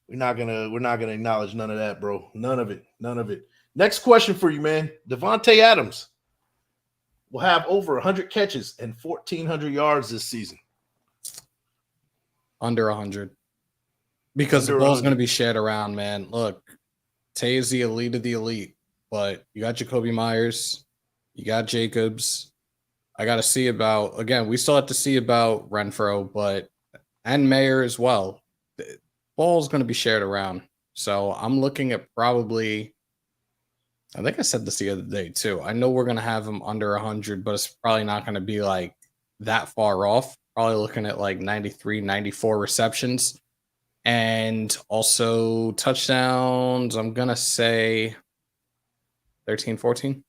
[SPEAKER 1] acknowledge none of that, bro. None of it. Next question for you, man. Devontae Adams will have over 100 catches and 1,400 yards this season.
[SPEAKER 5] Under 100. Because the ball's going to be shared around, man. Look, Tay is the elite of the elite, but you got Jacoby Myers, you got Jacobs. I got to see about, again, we still have to see about Renfro, and Mayer as well. The ball's going to be shared around. So I'm looking at probably, I think I said this the other day too. I know we're going to have him under 100, but it's probably not going to be like that far off. Probably looking at like 93, 94 receptions. And also touchdowns, I'm going to say 13, 14.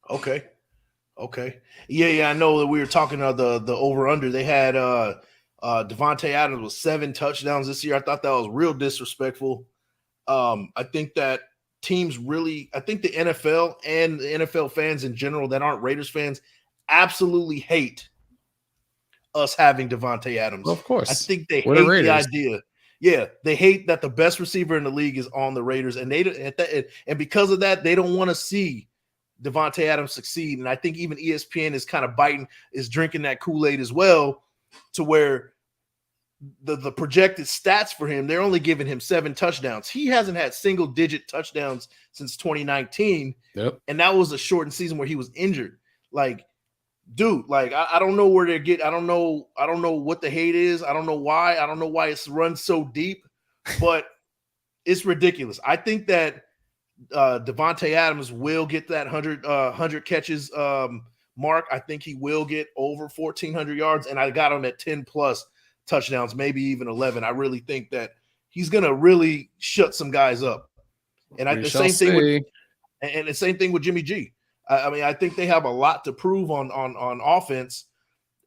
[SPEAKER 1] Okay. Yeah, I know that we were talking about the over-under. They had Devontae Adams with 7 touchdowns this year. I thought that was real disrespectful. I think that I think the NFL and the NFL fans in general that aren't Raiders fans absolutely hate us having Devontae Adams.
[SPEAKER 5] Well, of course.
[SPEAKER 1] I think they hate the idea. Yeah, they hate that the best receiver in the league is on the Raiders, and because of that, they don't want to see Devontae Adams succeed. And I think even ESPN is kind of drinking that Kool-Aid as well, to where the projected stats for him, they're only giving him 7 touchdowns. He hasn't had single-digit touchdowns since 2019.
[SPEAKER 5] Yep.
[SPEAKER 1] And that was a shortened season where he was injured. Like, dude, like I don't know where they I don't know what the hate is. I don't know why. I don't know why it's run so deep, but it's ridiculous. I think that Devontae Adams will get that 100 catches mark. I think he will get over 1,400 yards, and I got him at 10 plus touchdowns, maybe even 11. I really think that he's gonna really shut some guys up. And the same thing with Jimmy G. I mean, I think they have a lot to prove on offense.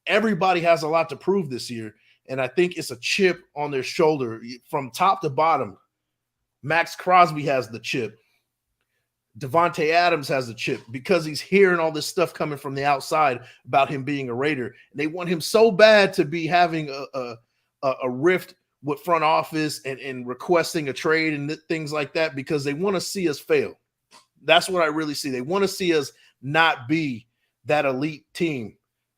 [SPEAKER 1] everybody has a lot to prove this year. And I think it's a chip on their shoulder from top to bottom. Max Crosby has the chip. Devontae Adams has the chip because he's hearing all this stuff coming from the outside about him being a Raider. And they want him so bad to be having a rift with front office and requesting a trade and things like that because they want to see us fail. That's what I really see. They want to see us not be that elite team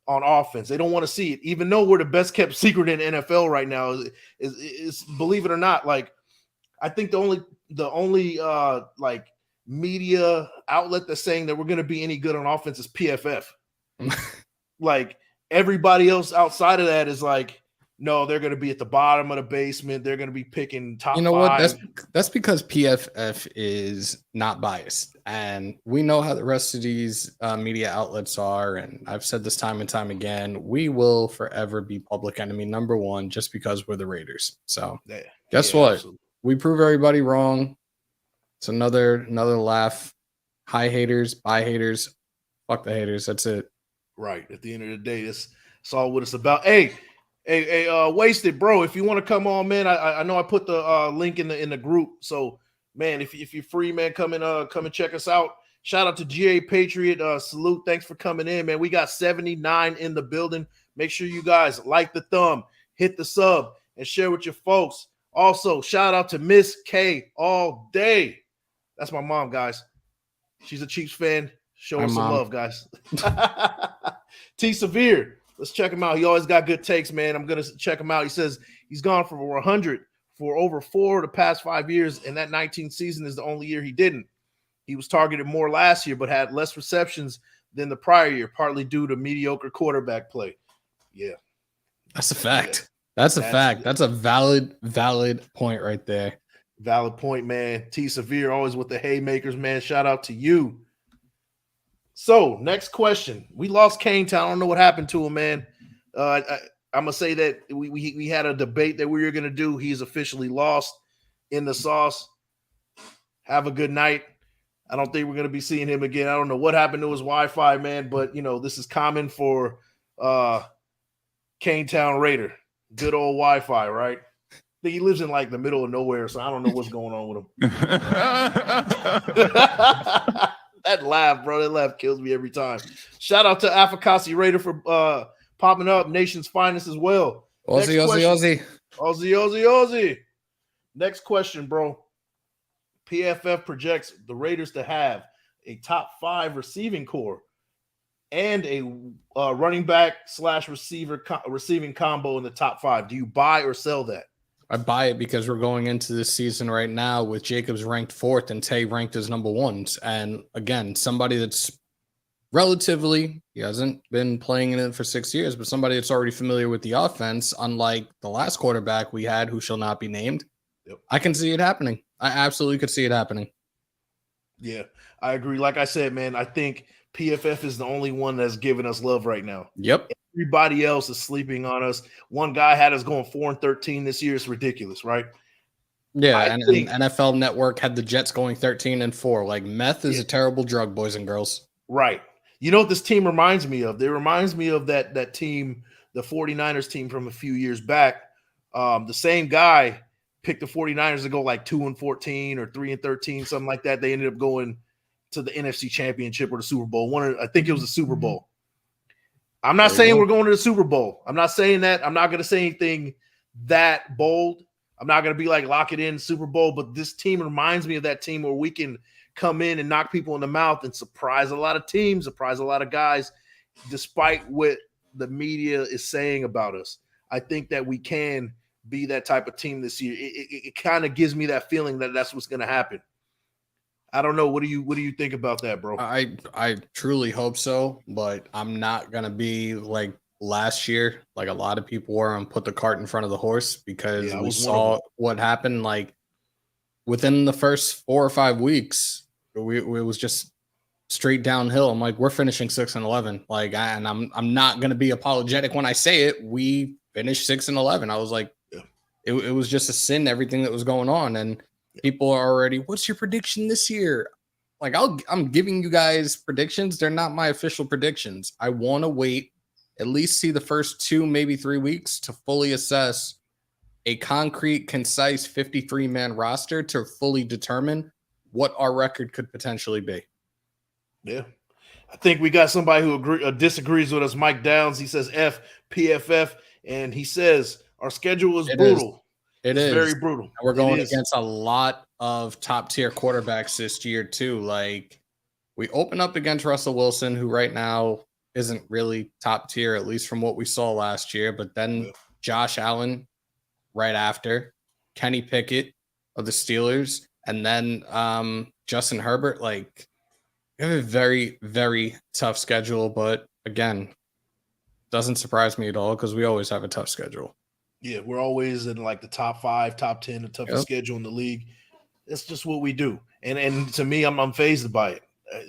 [SPEAKER 1] on offense. They don't want to see it, even though we're the best kept secret in the NFL right now. Is believe it or not, like I think the only like media outlet that's saying that we're going to be any good on offense is PFF. Like everybody else outside of that is like, no, they're going to be at the bottom of the basement. They're going to be picking top. You know five.
[SPEAKER 5] What? That's because PFF is not biased, and we know how the rest of these media outlets are. And I've said this time and time again: we will forever be public enemy number one just because we're the Raiders. So, guess what? Absolutely. We prove everybody wrong. It's another laugh. Hi haters, bye haters, fuck the haters. That's it.
[SPEAKER 1] Right. At the end of the day, that's all what it's about. Hey, Wasted, bro. If you want to come on, man, I know I put the link in the group. So, man, if you're free, man, come and check us out. Shout out to GA Patriot. Salute. Thanks for coming in, man. We got 79 in the building. Make sure you guys like the thumb, hit the sub, and share with your folks. Also, shout out to Miss K all day. That's my mom, guys. She's a Chiefs fan. Show her some love, guys. T Severe. Let's check him out. He always got good takes, man. I'm going to check him out. He says he's gone for 100 for over 4 of the past 5 years, and that 19th season is the only year he didn't. He was targeted more last year, but had less receptions than the prior year, partly due to mediocre quarterback play. Yeah.
[SPEAKER 5] That's a fact. Yeah. That's a fact. That's a valid point right there.
[SPEAKER 1] Valid point, man. T Severe, always with the haymakers, man. Shout out to you. So, next question. We lost KaneTown. I don't know what happened to him, man. I'm going to say that we had a debate that we were going to do. He's officially lost in the sauce. Have a good night. I don't think we're going to be seeing him again. I don't know what happened to his Wi-Fi, man, but, this is common for KaneTown Raider. Good old Wi-Fi, right? I think he lives in, like, the middle of nowhere, so I don't know what's going on with him. That laugh, bro. That laugh kills me every time. Shout out to Afakasi Raider for popping up. Nation's finest as well.
[SPEAKER 5] Aussie.
[SPEAKER 1] Next question, bro. PFF projects the Raiders to have a top 5 receiving core and a running back / receiving combo in the top 5. Do you buy or sell that?
[SPEAKER 5] I buy it because we're going into this season right now with Jacobs ranked 4th and Tay ranked as number 1s. And again, somebody that's relatively, he hasn't been playing in it for 6 years, but somebody that's already familiar with the offense, unlike the last quarterback we had who shall not be named. Yep. I can see it happening. I absolutely could see it happening.
[SPEAKER 1] Yeah, I agree. Like I said, man, I think PFF is the only one that's giving us love right now.
[SPEAKER 5] Yep.
[SPEAKER 1] Everybody else is sleeping on us. One guy had us going 4-13 this year. It's ridiculous, right?
[SPEAKER 5] Yeah, and NFL Network had the Jets going 13-4. Like, meth is a terrible drug, boys and girls.
[SPEAKER 1] Right. You know what this team reminds me of? It reminds me of that team, the 49ers team from a few years back. The same guy picked the 49ers to go like 2-14 or 3-13, something like that. They ended up going to the NFC Championship or the Super Bowl. I think it was the Super Bowl. I'm not saying we're going to the Super Bowl. I'm not saying that. I'm not going to say anything that bold. I'm not going to be like lock it in Super Bowl, but this team reminds me of that team where we can come in and knock people in the mouth and surprise a lot of teams, surprise a lot of guys, despite what the media is saying about us. I think that we can be that type of team this year. It kind of gives me that feeling that that's what's going to happen. I don't know. What do you think about that, bro?
[SPEAKER 5] I truly hope so, but I'm not gonna be like last year, like a lot of people were, and put the cart in front of the horse because we saw what happened. Like within the first 4 or 5 weeks, it was just straight downhill. I'm like, we're finishing 6-11. Like, and I'm not gonna be apologetic when I say it. We finished 6-11. I was like, it was just a sin, everything that was going on, and people are already, what's your prediction this year? Like, I'm giving you guys predictions. They're not my official predictions. I want to wait at least see the first 2, maybe 3 weeks to fully assess a concrete, concise 53-man roster to fully determine what our record could potentially be.
[SPEAKER 1] Yeah. I think we got somebody who disagrees with us. Mike Downs, he says F, PFF, and he says our schedule is brutal. It's very brutal.
[SPEAKER 5] And we're going against a lot of top-tier quarterbacks this year, too. Like, we open up against Russell Wilson, who right now isn't really top tier, at least from what we saw last year. But then Josh Allen right after, Kenny Pickett of the Steelers, and then Justin Herbert. Like, we have a very, very tough schedule. But again, doesn't surprise me at all because we always have a tough schedule.
[SPEAKER 1] Yeah, we're always in like the top 5, top 10, the toughest schedule in the league. It's just what we do. And to me, I'm unfazed by it.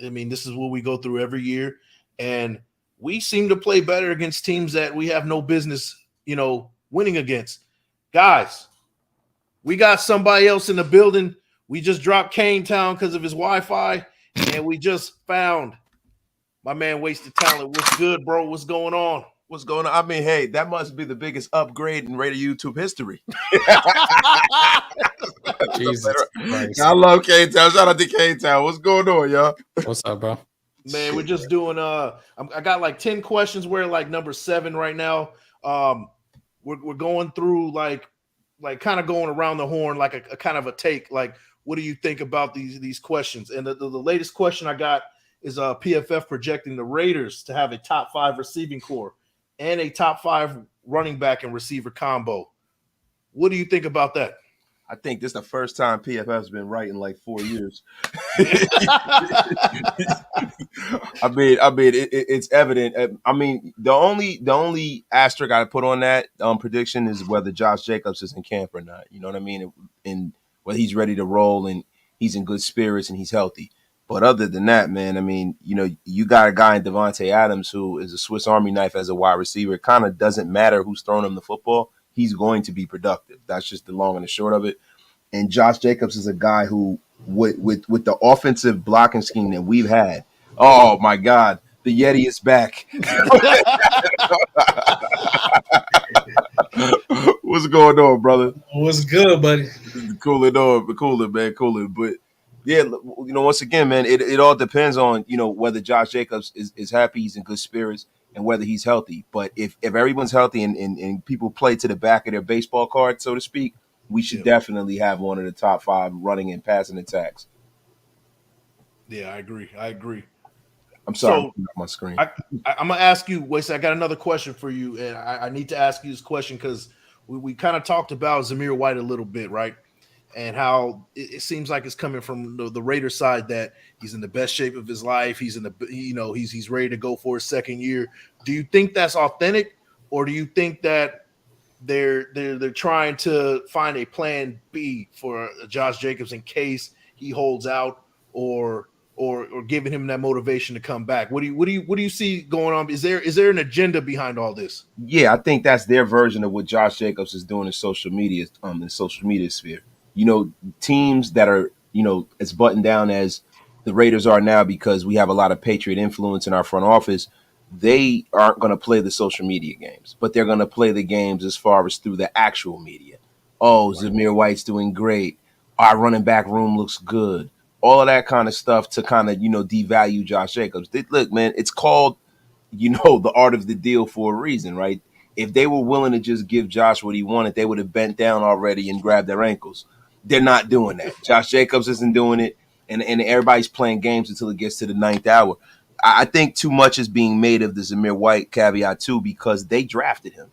[SPEAKER 1] I mean, this is what we go through every year. And we seem to play better against teams that we have no business, winning against. Guys, we got somebody else in the building. We just dropped KaneTown because of his Wi-Fi. And we just found my man Wasted Talent. What's good, bro? What's going on?
[SPEAKER 6] What's going on? I mean, hey, that must be the biggest upgrade in Raider YouTube history.
[SPEAKER 5] Jesus Christ.
[SPEAKER 6] I love KaneTown. Shout out to KaneTown. What's going on, y'all?
[SPEAKER 5] What's up, bro?
[SPEAKER 1] Man, we're just doing I got like 10 questions. We're like number 7 right now. We're going through like kind of going around the horn, like a kind of a take. Like, what do you think about these questions? And the latest question I got is PFF projecting the Raiders to have a top 5 receiving core and a top 5 running back and receiver combo. What do you think about that?
[SPEAKER 6] I think this is the first time PFF's been right in like 4 years. I mean, it's evident. I mean, the only asterisk I put on that prediction is whether Josh Jacobs is in camp or not. You know what I mean? And whether he's ready to roll and he's in good spirits and he's healthy. But other than that, man, I mean, you got a guy in Devontae Adams who is a Swiss Army knife as a wide receiver. It kind of doesn't matter who's throwing him the football. He's going to be productive. That's just the long and the short of it. And Josh Jacobs is a guy who, with the offensive blocking scheme that we've had, oh, my God, the Yeti is back. What's going on, brother?
[SPEAKER 4] What's good, buddy?
[SPEAKER 6] Cooling, man. But, yeah, once again, man, it all depends on, whether Josh Jacobs is happy, he's in good spirits, and whether he's healthy. But if everyone's healthy and people play to the back of their baseball card, so to speak, we should definitely have one of the top 5 running and passing attacks.
[SPEAKER 1] Yeah, I agree.
[SPEAKER 6] I'm sorry,
[SPEAKER 1] So,
[SPEAKER 6] my screen.
[SPEAKER 1] I'm going to ask you, Wes, I got another question for you, and I need to ask you this question because we kind of talked about Zamir White a little bit, right? And how it seems like it's coming from the Raider side that he's in the best shape of his life. He's in the, he's ready to go for his second year. Do you think that's authentic, or do you think that they're trying to find a plan B for Josh Jacobs in case he holds out, or giving him that motivation to come back? What do you see going on? Is there an agenda behind all this?
[SPEAKER 6] Yeah, I think that's their version of what Josh Jacobs is doing in social media, sphere. Teams that are, as buttoned down as the Raiders are now because we have a lot of Patriot influence in our front office, they aren't going to play the social media games, but they're going to play the games as far as through the actual media. Oh, Zamir White's doing great. Our running back room looks good. All of that kind of stuff to kind of, devalue Josh Jacobs. Look, man, it's called, the art of the deal for a reason, right? If they were willing to just give Josh what he wanted, they would have bent down already and grabbed their ankles. They're not doing that. Josh Jacobs isn't doing it, and everybody's playing games until it gets to the 9th hour. I think too much is being made of the Zamir White caveat, too, because they drafted him.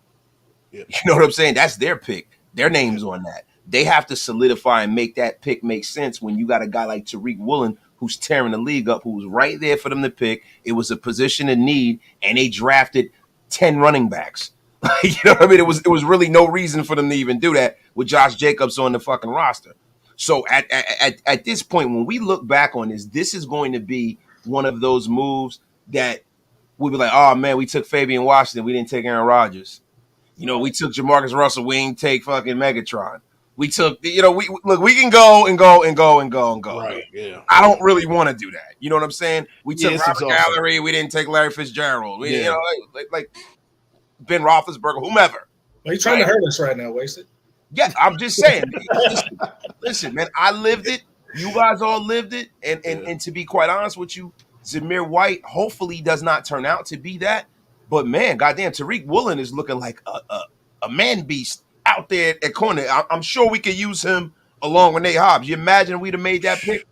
[SPEAKER 6] Yeah. You know what I'm saying? That's their pick. Their name's on that. They have to solidify and make that pick make sense when you got a guy like Tariq Woolen who's tearing the league up, who was right there for them to pick. It was a position in need, and they drafted 10 running backs. You know what I mean? It was really no reason for them to even do that with Josh Jacobs on the fucking roster. So at this point, when we look back on this is going to be one of those moves that we'll be like, oh man, we took Fabian Washington, we didn't take Aaron Rodgers. We took Jamarcus Russell, we didn't take fucking Megatron. We took, we can go and go.
[SPEAKER 1] Right, yeah.
[SPEAKER 6] I don't really want to do that. You know what I'm saying? We took Robert Gallery, we didn't take Larry Fitzgerald. Ben Roethlisberger, whomever.
[SPEAKER 4] Are you trying to hurt us right now, Wasted?
[SPEAKER 6] Yeah, I'm just saying. Listen, man, I lived it. You guys all lived it. And to be quite honest with you, Zamir White hopefully does not turn out to be that. But man, goddamn, Tariq Woolen is looking like a man beast out there at corner. I'm sure we could use him along with Nate Hobbs. You imagine we'd have made that pick?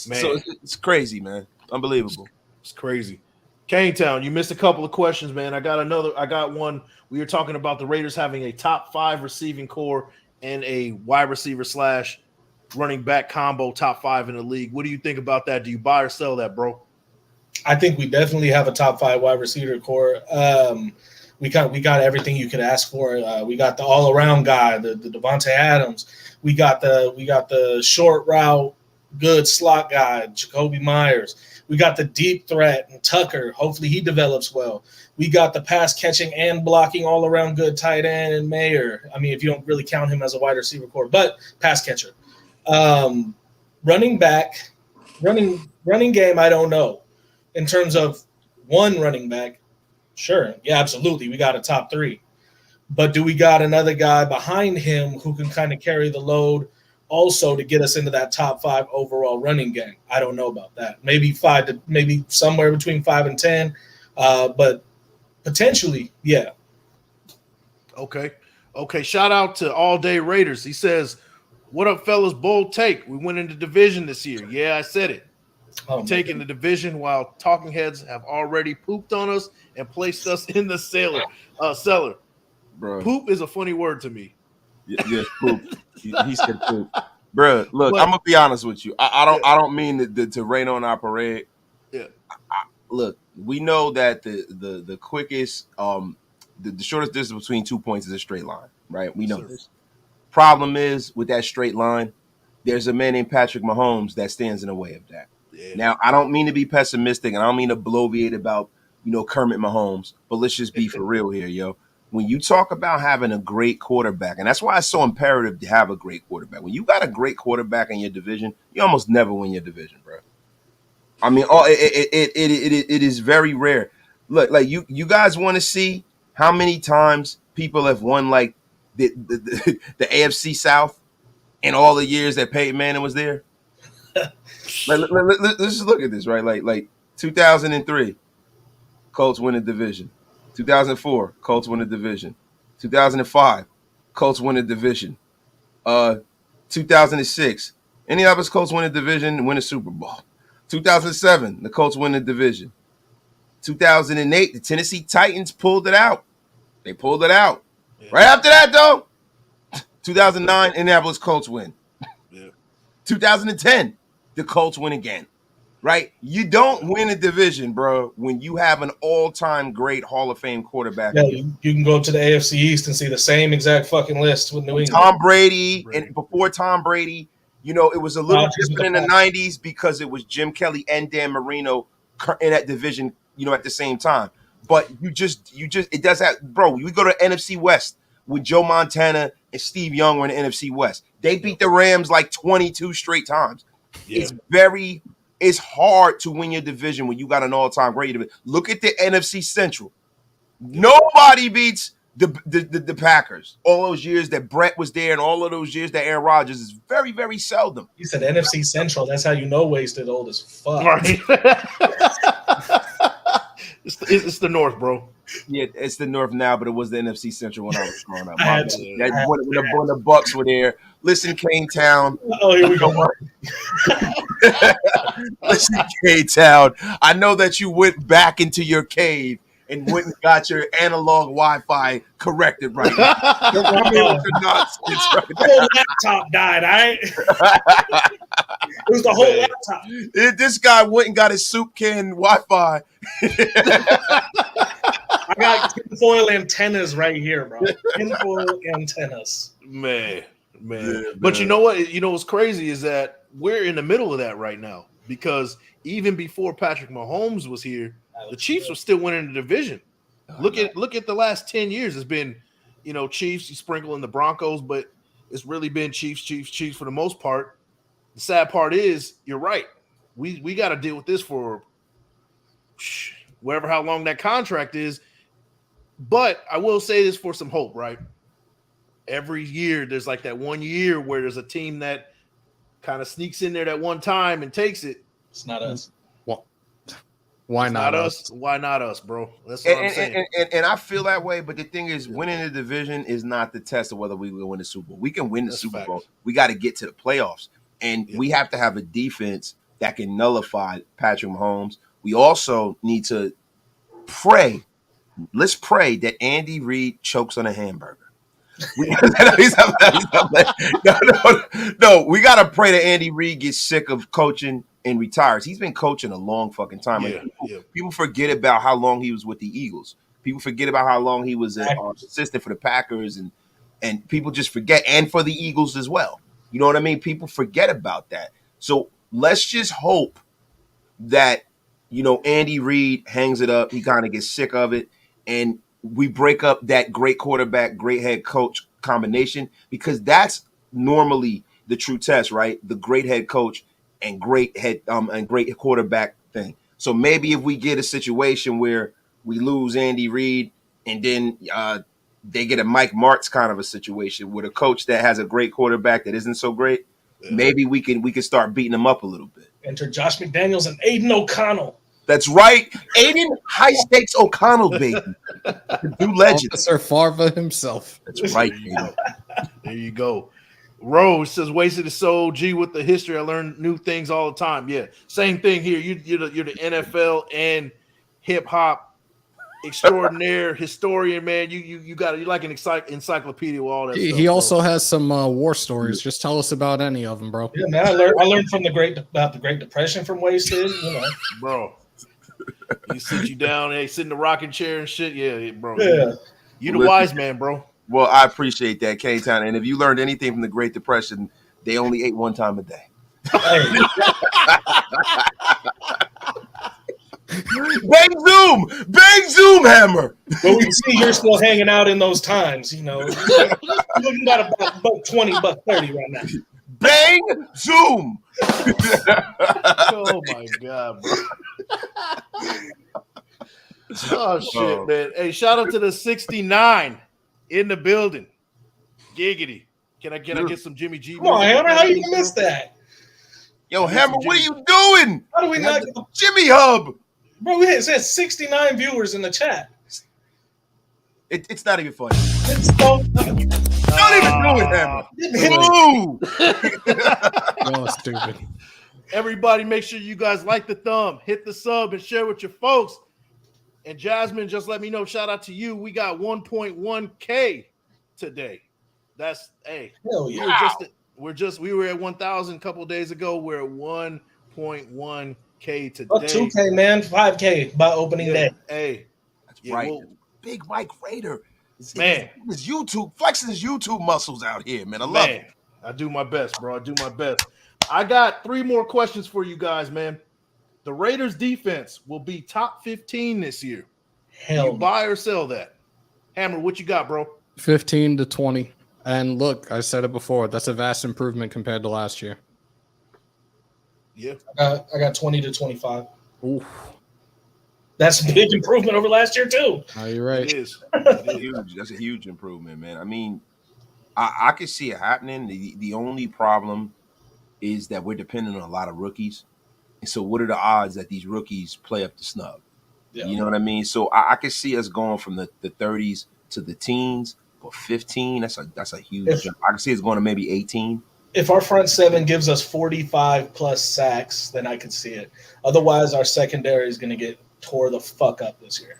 [SPEAKER 1] Man.
[SPEAKER 6] So it's crazy, man. Unbelievable.
[SPEAKER 1] It's crazy. KaneTown, you missed a couple of questions, man. I got one. We were talking about the Raiders having a top 5 receiving core and a wide receiver / running back combo top 5 in the league. What do you think about that? Do you buy or sell that, bro?
[SPEAKER 4] I think we definitely have a top 5 wide receiver core. We got everything you could ask for. We got the all around guy, the Devontae Adams. We got the short route good slot guy, Jacoby Myers. We got the deep threat and Tucker. Hopefully he develops well. We got the pass catching and blocking all around good tight end and Mayer. I mean, if you don't really count him as a wide receiver core, but pass catcher. Running back, running game, I don't know. In terms of one running back, sure. Yeah, absolutely. We got a top 3. But do we got another guy behind him who can kind of carry the load also to get us into that top 5 overall running game? I don't know about that. Maybe somewhere between 5 and 10. But potentially, yeah.
[SPEAKER 1] Okay. Shout out to All Day Raiders. He says, "What up, fellas? Bold take. We went into division this year." Yeah, I said it. We're taking the division while talking heads have already pooped on us and placed us in the cellar.
[SPEAKER 6] Bro.
[SPEAKER 1] Poop is a funny word to me.
[SPEAKER 6] Yeah, poop. He said poop. Bro, look, I'm gonna be honest with you. I don't mean to rain on our parade.
[SPEAKER 1] Yeah.
[SPEAKER 6] Look, we know that the quickest, the shortest distance between 2 points is a straight line, right? We know this. Problem is with that straight line, there's a man named Patrick Mahomes that stands in the way of that. Yeah. Now, I don't mean to be pessimistic, and I don't mean to bloviate about Kermit Mahomes, but let's just be for real here, yo. When you talk about having a great quarterback, and that's why it's so imperative to have a great quarterback. When you got a great quarterback in your division, you almost never win your division, bro. I mean, it is very rare. Look, like you guys want to see how many times people have won like the AFC South in all the years that Peyton Manning was there. Let's just look at this, right? Like 2003, Colts win the division. 2004, Colts win the division. 2005, Colts win the division. 2006, any of us Colts win the division and win the Super Bowl. 2007, the Colts win the division. 2008, the Tennessee Titans pulled it out. They pulled it out. Yeah. Right after that, though, 2009, Indianapolis Colts win. Yeah. 2010, the Colts win again. Right? You don't win a division, bro, when you have an all-time great Hall of Fame quarterback.
[SPEAKER 4] Yeah, you can go to the AFC East and see the same exact fucking list with New England.
[SPEAKER 6] Tom Brady, and before Tom Brady, it was a little different in the 90s because it was Jim Kelly and Dan Marino in that division, at the same time. But it does have, bro, we go to NFC West with Joe Montana and Steve Young were in the NFC West. They beat the Rams like 22 straight times. Yeah. It's hard to win your division when you got an all-time great division. Look at the NFC Central. Nobody beats the Packers. All those years that Brett was there and all of those years that Aaron Rodgers is very, very seldom.
[SPEAKER 4] You said NFC Central. That's how you know Wasted old as fuck.
[SPEAKER 1] Right. It's the North, bro.
[SPEAKER 6] Yeah, it's the North now, but it was the NFC Central when I was growing up. When the Bucks were there. Listen, KaneTown.
[SPEAKER 4] Oh, here we go.
[SPEAKER 6] Listen, KaneTown. I know that you went back into your cave and went and got your analog Wi-Fi corrected right now. Don't come in with your nonsense right now.
[SPEAKER 4] The whole laptop died, all right? It was the whole laptop.
[SPEAKER 6] This guy went and got his soup can Wi-Fi.
[SPEAKER 4] I got tinfoil antennas right here, bro. Tinfoil antennas.
[SPEAKER 1] Man. But you know what? What's crazy is that we're in the middle of that right now because even before Patrick Mahomes was here, the Chiefs were still winning the division. Look at the last 10 years. It's been, Chiefs, you sprinkle in the Broncos, but it's really been Chiefs for the most part. The sad part is, you're right. We got to deal with this for how long that contract is. But I will say this for some hope, right? Every year there's like that 1 year where there's a team that kind of sneaks in there that one time and takes it.
[SPEAKER 4] It's not us.
[SPEAKER 5] Well, why
[SPEAKER 1] It's
[SPEAKER 5] not us?
[SPEAKER 1] Why not us, bro? That's what I'm saying.
[SPEAKER 6] And I feel that way, but the thing is, winning the division is not the test of whether we will win the Super Bowl. We can win the Super Bowl. We got to get to the playoffs, and we have to have a defense that can nullify Patrick Mahomes. We also need to pray. Let's pray that Andy Reid chokes on a hamburger. No, we got to pray that Andy Reid gets sick of coaching and retires. He's been coaching a long fucking time. People forget about how long he was with the Eagles. People forget about how long he was an assistant for the Packers, and people just forget, and for the Eagles as well. You know what I mean? People forget about that. So let's just hope that, Andy Reid hangs it up. He kind of gets sick of it, and we break up that great quarterback, great head coach combination, because that's normally the true test, right? The great head coach and great quarterback thing. So maybe if we get a situation where we lose Andy Reid and then they get a Mike Martz kind of a situation with a coach that has a great quarterback that isn't so great, maybe we can start beating them up a little bit.
[SPEAKER 4] Enter Josh McDaniels and Aiden O'Connell.
[SPEAKER 6] That's right. Aiden High Stakes O'Connell, baby. New legend.
[SPEAKER 5] Officer Farva himself.
[SPEAKER 6] That's right.
[SPEAKER 1] There you go. Rose says, wasted his soul. G, with the history, I learn new things all the time. Yeah, same thing here. You're the NFL and hip hop extraordinaire historian, man. You're like an encyclopedia with all that stuff.
[SPEAKER 5] He also has some war stories. Just tell us about any of them, bro.
[SPEAKER 4] Yeah, man. I learned from about the Great Depression from Wasted.
[SPEAKER 1] Bro. He sit you down, sit in the rocking chair and shit. Yeah, bro.
[SPEAKER 4] Yeah.
[SPEAKER 1] You the wise man, bro.
[SPEAKER 6] Well, I appreciate that, KaneTown. And if you learned anything from the Great Depression, they only ate one time a day.
[SPEAKER 4] Hey.
[SPEAKER 6] Bang zoom hammer.
[SPEAKER 4] But we see you're still hanging out in those times, You're looking about $120, $130 right now.
[SPEAKER 6] Bang zoom.
[SPEAKER 1] Oh my god, bro. Oh shit, man. Hey, shout out to the 69 in the building. Giggity. Can I get some Jimmy G?
[SPEAKER 4] Come on, Hammer, how you miss that?
[SPEAKER 6] Yo, Hammer, what are you doing?
[SPEAKER 4] How do we not
[SPEAKER 6] Jimmy Hub?
[SPEAKER 4] Bro, it says 69 viewers in the chat.
[SPEAKER 6] It's not even funny.
[SPEAKER 4] It's so
[SPEAKER 6] Don't even do it, Hammer.
[SPEAKER 5] Oh, stupid.
[SPEAKER 1] Everybody, make sure you guys like the thumb, hit the sub, and share with your folks. And Jasmine, just let me know. Shout out to you. We got 1.1K today. That's
[SPEAKER 4] hell yeah.
[SPEAKER 1] We were at 1,000 a couple days ago. We're at 1.1K today.
[SPEAKER 4] 2K, man, 5K by opening day.
[SPEAKER 1] Hey,
[SPEAKER 6] that's right. Big Mike Raider,
[SPEAKER 1] man,
[SPEAKER 6] his YouTube flexing his YouTube muscles out here, man. I love it.
[SPEAKER 1] I do my best, bro. I do my best. I got 3 more questions for you guys, man. The Raiders defense will be top 15 this year.
[SPEAKER 4] Hell,
[SPEAKER 1] you buy or sell that? Hammer, what you got, bro?
[SPEAKER 5] 15 to 20. And look, I said it before. That's a vast improvement compared to last year.
[SPEAKER 1] Yeah.
[SPEAKER 4] I got 20 to 25.
[SPEAKER 5] Ooh.
[SPEAKER 4] That's a big improvement over last year, too.
[SPEAKER 5] Oh, you're right.
[SPEAKER 1] It is.
[SPEAKER 6] Huge. That's a huge improvement, man. I mean, I can see it happening. The only problem is that we're dependent on a lot of rookies. And so what are the odds that these rookies play up to snub? Yeah. You know what I mean? So I can see us going from the 30s to the teens, but 15, that's a huge jump. I can see us going to maybe 18.
[SPEAKER 4] If our front seven gives us 45 plus sacks, then I could see it. Otherwise, our secondary is going to get tore the fuck up this year.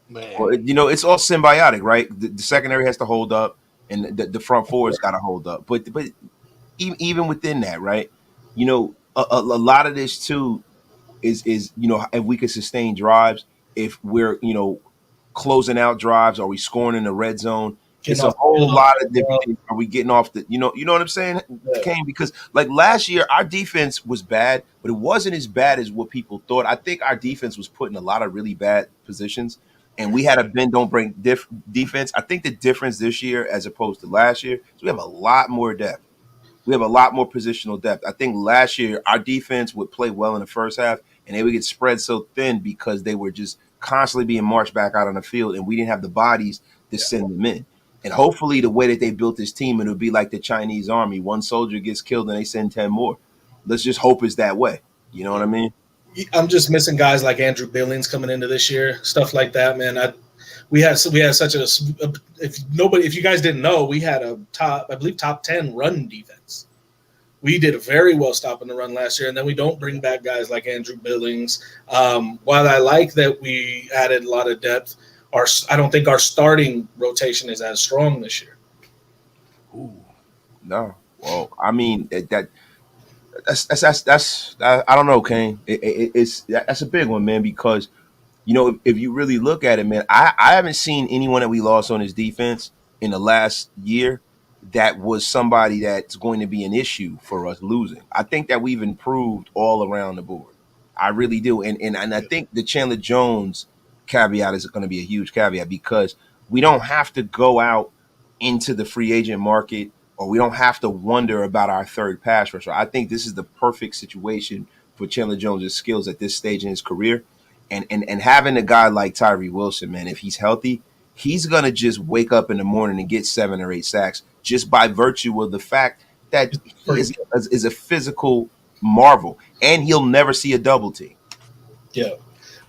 [SPEAKER 6] Man. Well, it's all symbiotic, right? The secondary has to hold up, and the front four's got to hold up. But even within that, right? A lot of this too is if we could sustain drives, if we're closing out drives, are we scoring in the red zone? It's a whole lot of different things. Are we getting off the you know what I'm saying, Kane? Because like last year our defense was bad, but it wasn't as bad as what people thought. I think our defense was put in a lot of really bad positions, and we had a bend don't break defense. I think the difference this year as opposed to last year is we have a lot more depth. We have a lot more positional depth. I think last year our defense would play well in the first half, and they would get spread so thin because they were just constantly being marched back out on the field, and we didn't have the bodies to send them in. And hopefully the way that they built this team, it'll be like the Chinese army. One soldier gets killed and they send 10 more. Let's just hope it's that way. You know what I mean?
[SPEAKER 4] I'm just missing guys like Andrew Billings coming into this year, stuff like that, man. We had such a if you guys didn't know, we had a top 10 run defense. We did very well stopping the run last year, and then we don't bring back guys like Andrew Billings. While I like that we added a lot of depth, I don't think our starting rotation is as strong this year.
[SPEAKER 6] Ooh, no. Well, I mean that's I don't know, Kane. That's a big one, man, because you know if you really look at it, man, I haven't seen anyone that we lost on his defense in the last year that was somebody that's going to be an issue for us losing. I think that we've improved all around the board. I really do, and I think the Chandler Jones caveat is going to be a huge caveat because we don't have to go out into the free agent market, or we don't have to wonder about our third pass rusher. I think this is the perfect situation for Chandler Jones' skills at this stage in his career. And having a guy like Tyree Wilson, man, if he's healthy, he's going to just wake up in the morning and get 7 or 8 sacks just by virtue of the fact that he is a physical marvel, and he'll never see a double team.
[SPEAKER 4] Yeah.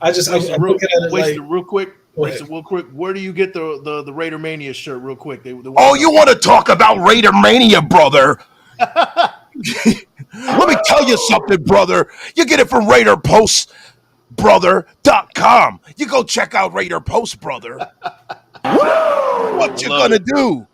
[SPEAKER 4] I'm looking at it
[SPEAKER 1] real quick. Where do you get the Raider Mania shirt real quick?
[SPEAKER 6] You want to talk about Raider Mania, brother? Let me tell you something, brother. You get it from RaiderPostBrother.com. You go check out Raider Post, brother. What you gonna do?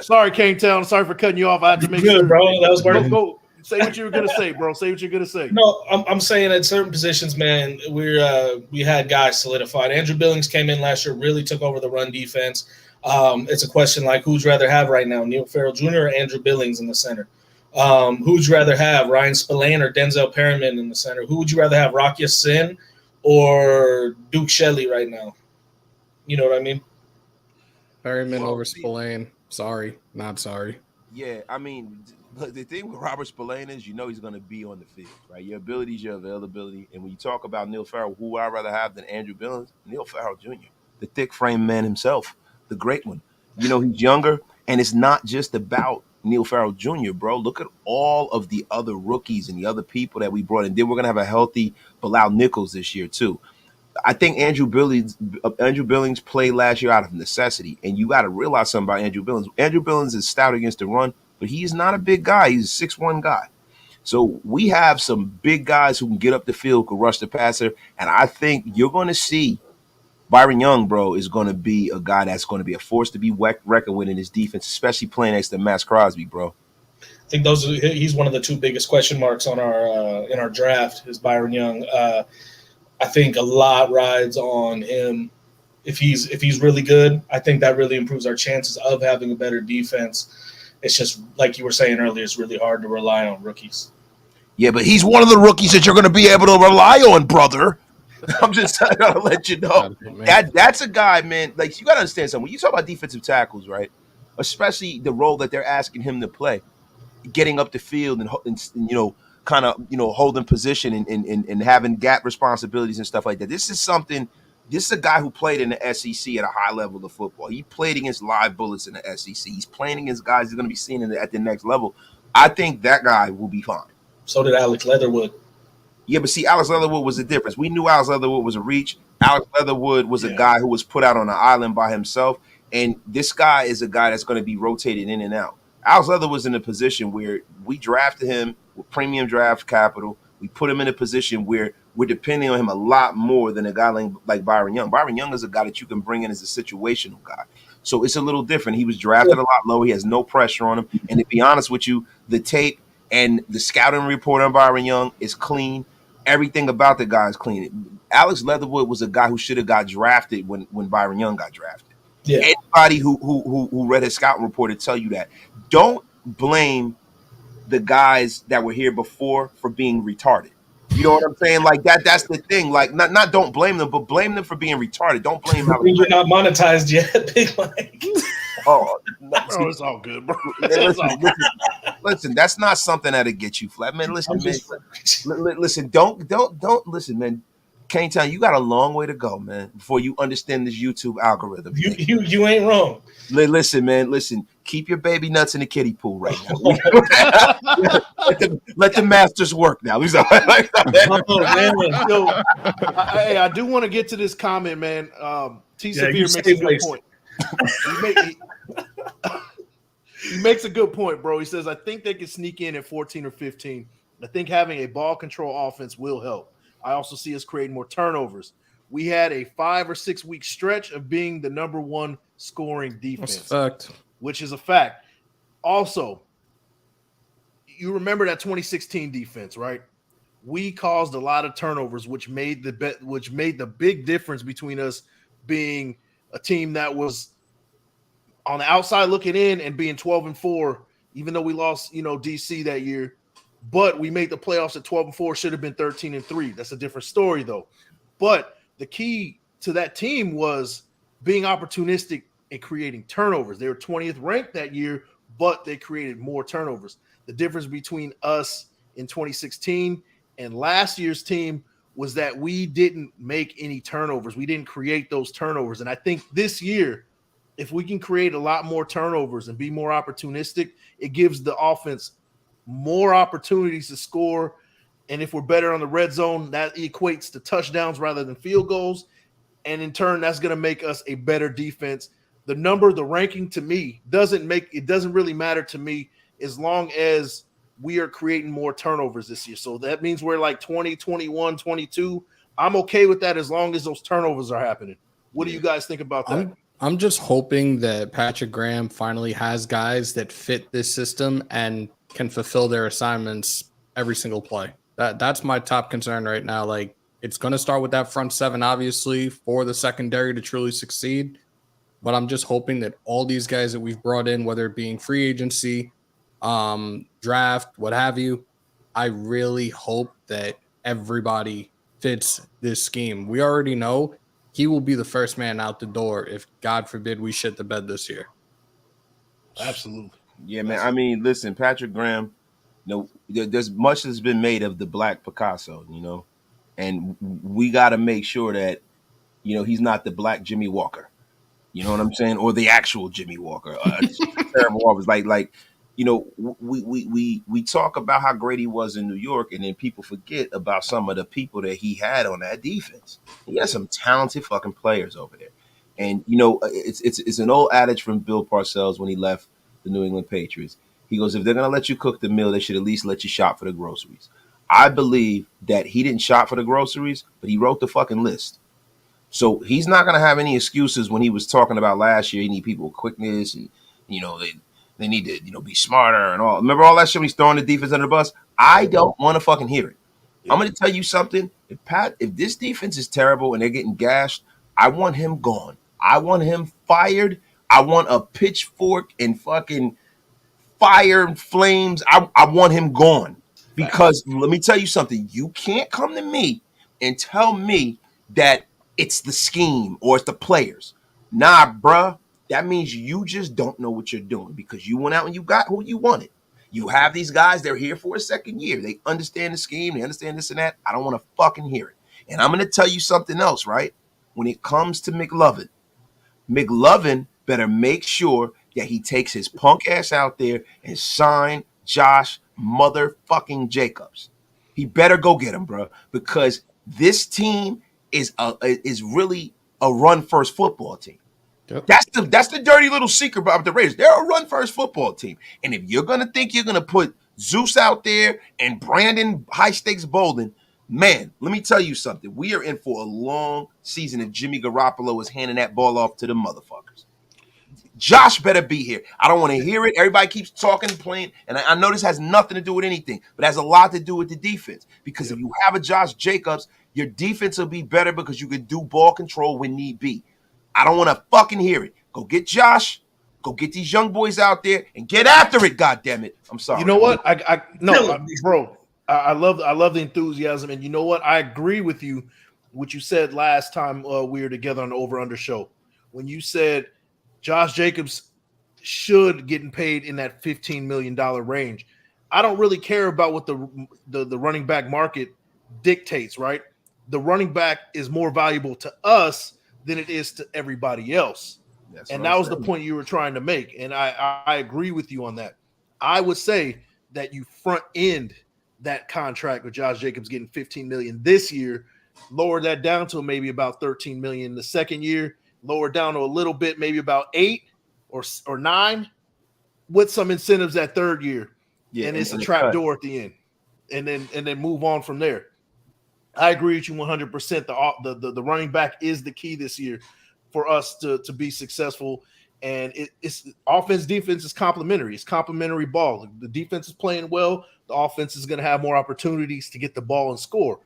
[SPEAKER 1] Sorry, KaneTown. Sorry for cutting you off. I had to make
[SPEAKER 4] sure,
[SPEAKER 1] sure,
[SPEAKER 4] bro. That was working.
[SPEAKER 1] Go. Say what you were gonna say, bro. Say what you're gonna say.
[SPEAKER 4] No, I'm saying at certain positions, man, we had guys solidified. Andrew Billings came in last year, really took over the run defense. It's a question like, who'd you rather have right now, Neil Farrell Jr. or Andrew Billings in the center? Who'd you rather have, Ryan Spillane or Denzel Perryman in the center? Who would you rather have, Rocky Sin or Duke Shelley right now? You know what I mean?
[SPEAKER 5] Perryman over Spillane. Sorry, not sorry.
[SPEAKER 6] Yeah, I mean, the thing with Robert Spillane is, you know, he's going to be on the field, right? Your ability is your availability. And when you talk about Neil Farrell, who I'd rather have than Andrew Billings, Neil Farrell Jr., the thick frame man himself, the great one. You know, he's younger, and it's not just about Neil Farrell Jr., bro. Look at all of the other rookies and the other people that we brought in. Then we're going to have a healthy Bilal Nichols this year, too. I think Andrew Billings played last year out of necessity, and you got to realize something about Andrew Billings. Andrew Billings is stout against the run, but he's not a big guy. He's a 6'1" guy. So we have some big guys who can get up the field, can rush the passer, and I think you're going to see Byron Young, bro, is going to be a guy that's going to be a force to be reckoned with in his defense, especially playing next to Max Crosby, bro.
[SPEAKER 4] I think he's one of the two biggest question marks on our in our draft is Byron Young. I think a lot rides on him. If he's really good, I think that really improves our chances of having a better defense. It's just like you were saying earlier, it's really hard to rely on rookies.
[SPEAKER 6] Yeah, but he's one of the rookies that you're going to be able to rely on, brother. I'm just going to let you know. That's a guy, man. Like, you got to understand something. When you talk about defensive tackles, right, especially the role that they're asking him to play, getting up the field and you know, kind of, you know, holding position and having gap responsibilities and stuff like that. This is a guy who played in the SEC at a high level of football. He played against live bullets in the SEC. He's playing against guys he's going to be seeing at the next level. I think that guy will be fine.
[SPEAKER 4] So did Alex Leatherwood.
[SPEAKER 6] Yeah, but see, Alex Leatherwood was the difference. We knew Alex Leatherwood was a reach. Alex Leatherwood was a guy who was put out on an island by himself, and this guy is a guy that's going to be rotated in and out. Alex Leatherwood was in a position where we drafted him with premium draft capital. We put him in a position where we're depending on him a lot more than a guy like Byron Young. Byron Young is a guy that you can bring in as a situational guy. So it's a little different. He was drafted a lot lower. He has no pressure on him. And to be honest with you, the tape and the scouting report on Byron Young is clean. Everything about the guy is clean. Alex Leatherwood was a guy who should have got drafted when Byron Young got drafted. Yeah. Anybody who read his scouting report will tell you that. Don't blame the guys that were here before for being retarded. You know what I'm saying? Like that's the thing. Like not don't blame them, but blame them for being retarded. Don't blame them.
[SPEAKER 4] You're not monetized yet, Big Mike.
[SPEAKER 1] Oh, bro, it's all good, bro.
[SPEAKER 6] Listen, that's not something that'll get you flat, man. Listen, don't listen, man. KaneTown, you got a long way to go, man, before you understand this YouTube algorithm.
[SPEAKER 4] You ain't wrong.
[SPEAKER 6] Listen, man. Listen. Keep your baby nuts in the kiddie pool right now. let the masters work now.
[SPEAKER 1] I do want to get to this comment, man. T. Severe makes a good point. He makes a good point, bro. He says, I think they can sneak in at 14 or 15. I think having a ball control offense will help. I also see us creating more turnovers. We had a 5 or 6 week stretch of being the number one scoring defense.
[SPEAKER 5] That's a fact.
[SPEAKER 1] Which is a fact. Also, you remember that 2016 defense, right? We caused a lot of turnovers, which made the big difference between us being a team that was on the outside looking in and being 12-4, even though we lost, DC that year. But we made the playoffs at 12-4, should have been 13-3. That's a different story, though. But the key to that team was being opportunistic and creating turnovers. They were 20th ranked that year, but they created more turnovers. The difference between us in 2016 and last year's team was that we didn't make any turnovers. We didn't create those turnovers. And I think this year, if we can create a lot more turnovers and be more opportunistic, it gives the offense more opportunities to score. And if we're better on the red zone, that equates to touchdowns rather than field goals. And in turn, that's going to make us a better defense. The ranking to me doesn't really matter to me as long as we are creating more turnovers this year. So that means we're like 20, 21, 22. I'm okay with that as long as those turnovers are happening. What do you guys think about that?
[SPEAKER 5] I'm just hoping that Patrick Graham finally has guys that fit this system and can fulfill their assignments every single play. That's my top concern right now. Like, it's going to start with that front seven, obviously, for the secondary to truly succeed. But I'm just hoping that all these guys that we've brought in, whether it being free agency, draft, what have you, I really hope that everybody fits this scheme. We already know he will be the first man out the door if, God forbid, we shit the bed this year.
[SPEAKER 1] Absolutely.
[SPEAKER 6] Yeah, man. I mean, listen, Patrick Graham, there's much that's been made of the Black Picasso, and we got to make sure that, he's not the Black Jimmy Walker. You know what I'm saying? Or the actual Jimmy Walker. Terrible offense. We talk about how great he was in New York, and then people forget about some of the people that he had on that defense. He had some talented fucking players over there. And, it's an old adage from Bill Parcells when he left the New England Patriots. He goes, if they're going to let you cook the meal, they should at least let you shop for the groceries. I believe that he didn't shop for the groceries, but he wrote the fucking list. So he's not going to have any excuses when he was talking about last year. He need people with quickness and, they need to, be smarter and all. Remember all that shit when he's throwing the defense under the bus? I don't want to fucking hear it. I'm going to tell you something. If this defense is terrible and they're getting gashed, I want him gone. I want him fired. I want a pitchfork and fucking fire and flames. I want him gone. Because let me tell you something. You can't come to me and tell me that it's the scheme or it's the players. Nah, bruh. That means you just don't know what you're doing because you went out and you got who you wanted. You have these guys, they're here for a second year. They understand the scheme. They understand this and that. I don't want to fucking hear it. And I'm going to tell you something else, right? When it comes to McLovin better make sure that he takes his punk ass out there and sign Josh motherfucking Jacobs. He better go get him, bro, because this team is really a run-first football team. Yep. That's the dirty little secret about the Raiders. They're a run-first football team. And if you're going to think you're going to put Zeus out there and Brandon high-stakes Bolden, man, let me tell you something. We are in for a long season if Jimmy Garoppolo is handing that ball off to the motherfuckers. Josh better be here. I don't want to hear it. Everybody keeps talking and playing. And I know this has nothing to do with anything, but it has a lot to do with the defense. Because if you have a Josh Jacobs, your defense will be better because you can do ball control when need be. I don't want to fucking hear it. Go get Josh. Go get these young boys out there and get after it. God damn it! I'm sorry.
[SPEAKER 1] You know what? Bro. I love the enthusiasm, and you know what? I agree with you. What you said last time we were together on the Over Under show when you said Josh Jacobs should getting paid in that $15 million range. I don't really care about what the running back market dictates, right? the running back is more valuable to us than it is to everybody else. And that was the point you were trying to make. And I agree with you on that. I would say that you front end that contract with Josh Jacobs getting $15 million this year, lower that down to maybe about $13 million the second year, lower down to a little bit, maybe about 8 or 9, with some incentives that third year. Yeah, and it's a trap door at the end. And then move on from there. I agree with you 100%. The running back is the key this year for us to be successful. And it's offense, defense is complementary. It's complementary ball. The defense is playing well. The offense is going to have more opportunities to get the ball and score.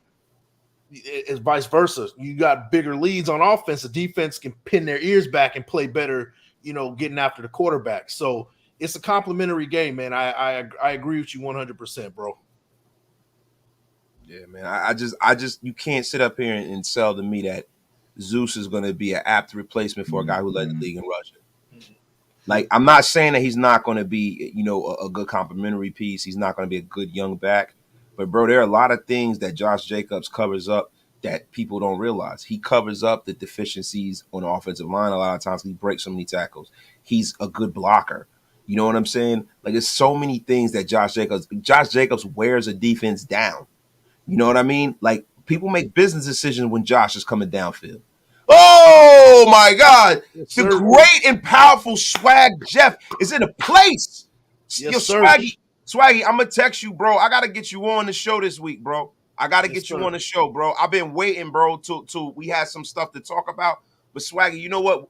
[SPEAKER 1] It's vice versa. You got bigger leads on offense. The defense can pin their ears back and play better, getting after the quarterback. So it's a complementary game, man. I agree with you 100%, bro.
[SPEAKER 6] Yeah, man. I just you can't sit up here and sell to me that Zeus is going to be an apt replacement for a guy who led the league in rushing. Like, I'm not saying that he's not going to be, a good complimentary piece. He's not going to be a good young back. But, bro, there are a lot of things that Josh Jacobs covers up that people don't realize. He covers up the deficiencies on the offensive line a lot of times. He breaks so many tackles. He's a good blocker. You know what I'm saying? Like, there's so many things that Josh Jacobs wears a defense down. You know what I mean? Like, people make business decisions when Josh is coming downfield. Oh, my God.
[SPEAKER 1] Yes,
[SPEAKER 6] the great and powerful Swag Jeff is in a place.
[SPEAKER 1] Yes,
[SPEAKER 6] Yo, Swaggy, I'm going to text you, bro. I got to get you on the show this week, bro. I got to get you on the show, bro. I've been waiting, bro, till we had some stuff to talk about. But, Swaggy, you know what?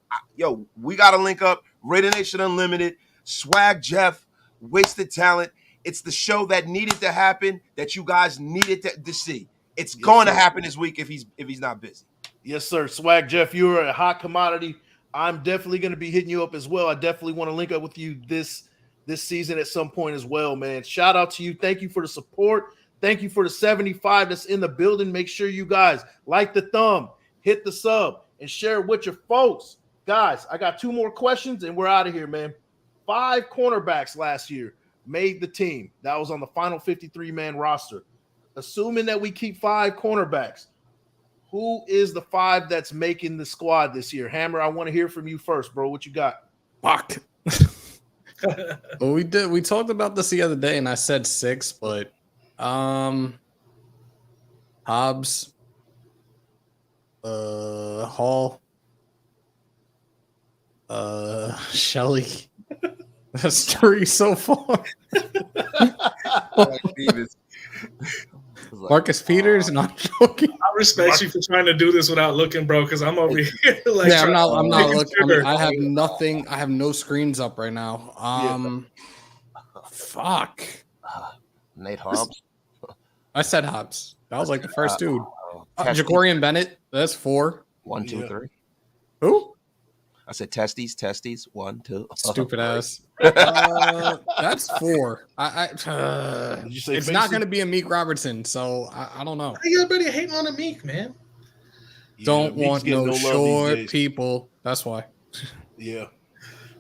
[SPEAKER 6] We got to link up. Raider Nation Unlimited, Swag Jeff, Wasted Talent. It's the show that needed to happen, that you guys needed to see. It's going to happen this week if he's not busy.
[SPEAKER 1] Yes, sir. Swag Jeff, you're a hot commodity. I'm definitely going to be hitting you up as well. I definitely want to link up with you this season at some point as well, man. Shout out to you. Thank you for the support. Thank you for the 75 that's in the building. Make sure you guys like the thumb, hit the sub, and share it with your folks. Guys, I got 2 more questions, and we're out of here, man. 5 cornerbacks last year made the team. That was on the final 53-man roster. Assuming that we keep 5 cornerbacks, who is the 5 that's making the squad this year? Hammer, I want to hear from you first, bro. What you got?
[SPEAKER 5] Fuck. Well, we talked about this the other day, and I said 6, but Hobbs, Hall, Shelley. That's 3 so far. Marcus Peters, and I'm joking.
[SPEAKER 4] I respect you for trying to do this without looking, bro, because I'm over here. Like,
[SPEAKER 5] yeah, I'm not looking. I have nothing. I have no screens up right now. Fuck.
[SPEAKER 6] Nate Hobbs.
[SPEAKER 5] I said Hobbs. That was like the first dude. Jacorian Bennett. That's 4.
[SPEAKER 6] 1, 2, 3.
[SPEAKER 5] Who?
[SPEAKER 6] I said testes. 1, 2.
[SPEAKER 5] Stupid ass. That's 4.
[SPEAKER 1] Did you say
[SPEAKER 5] it's not going to be Amik Robertson, so I don't know.
[SPEAKER 4] Everybody hating on Amik, man.
[SPEAKER 5] Don't want no short people. That's why.
[SPEAKER 1] Yeah.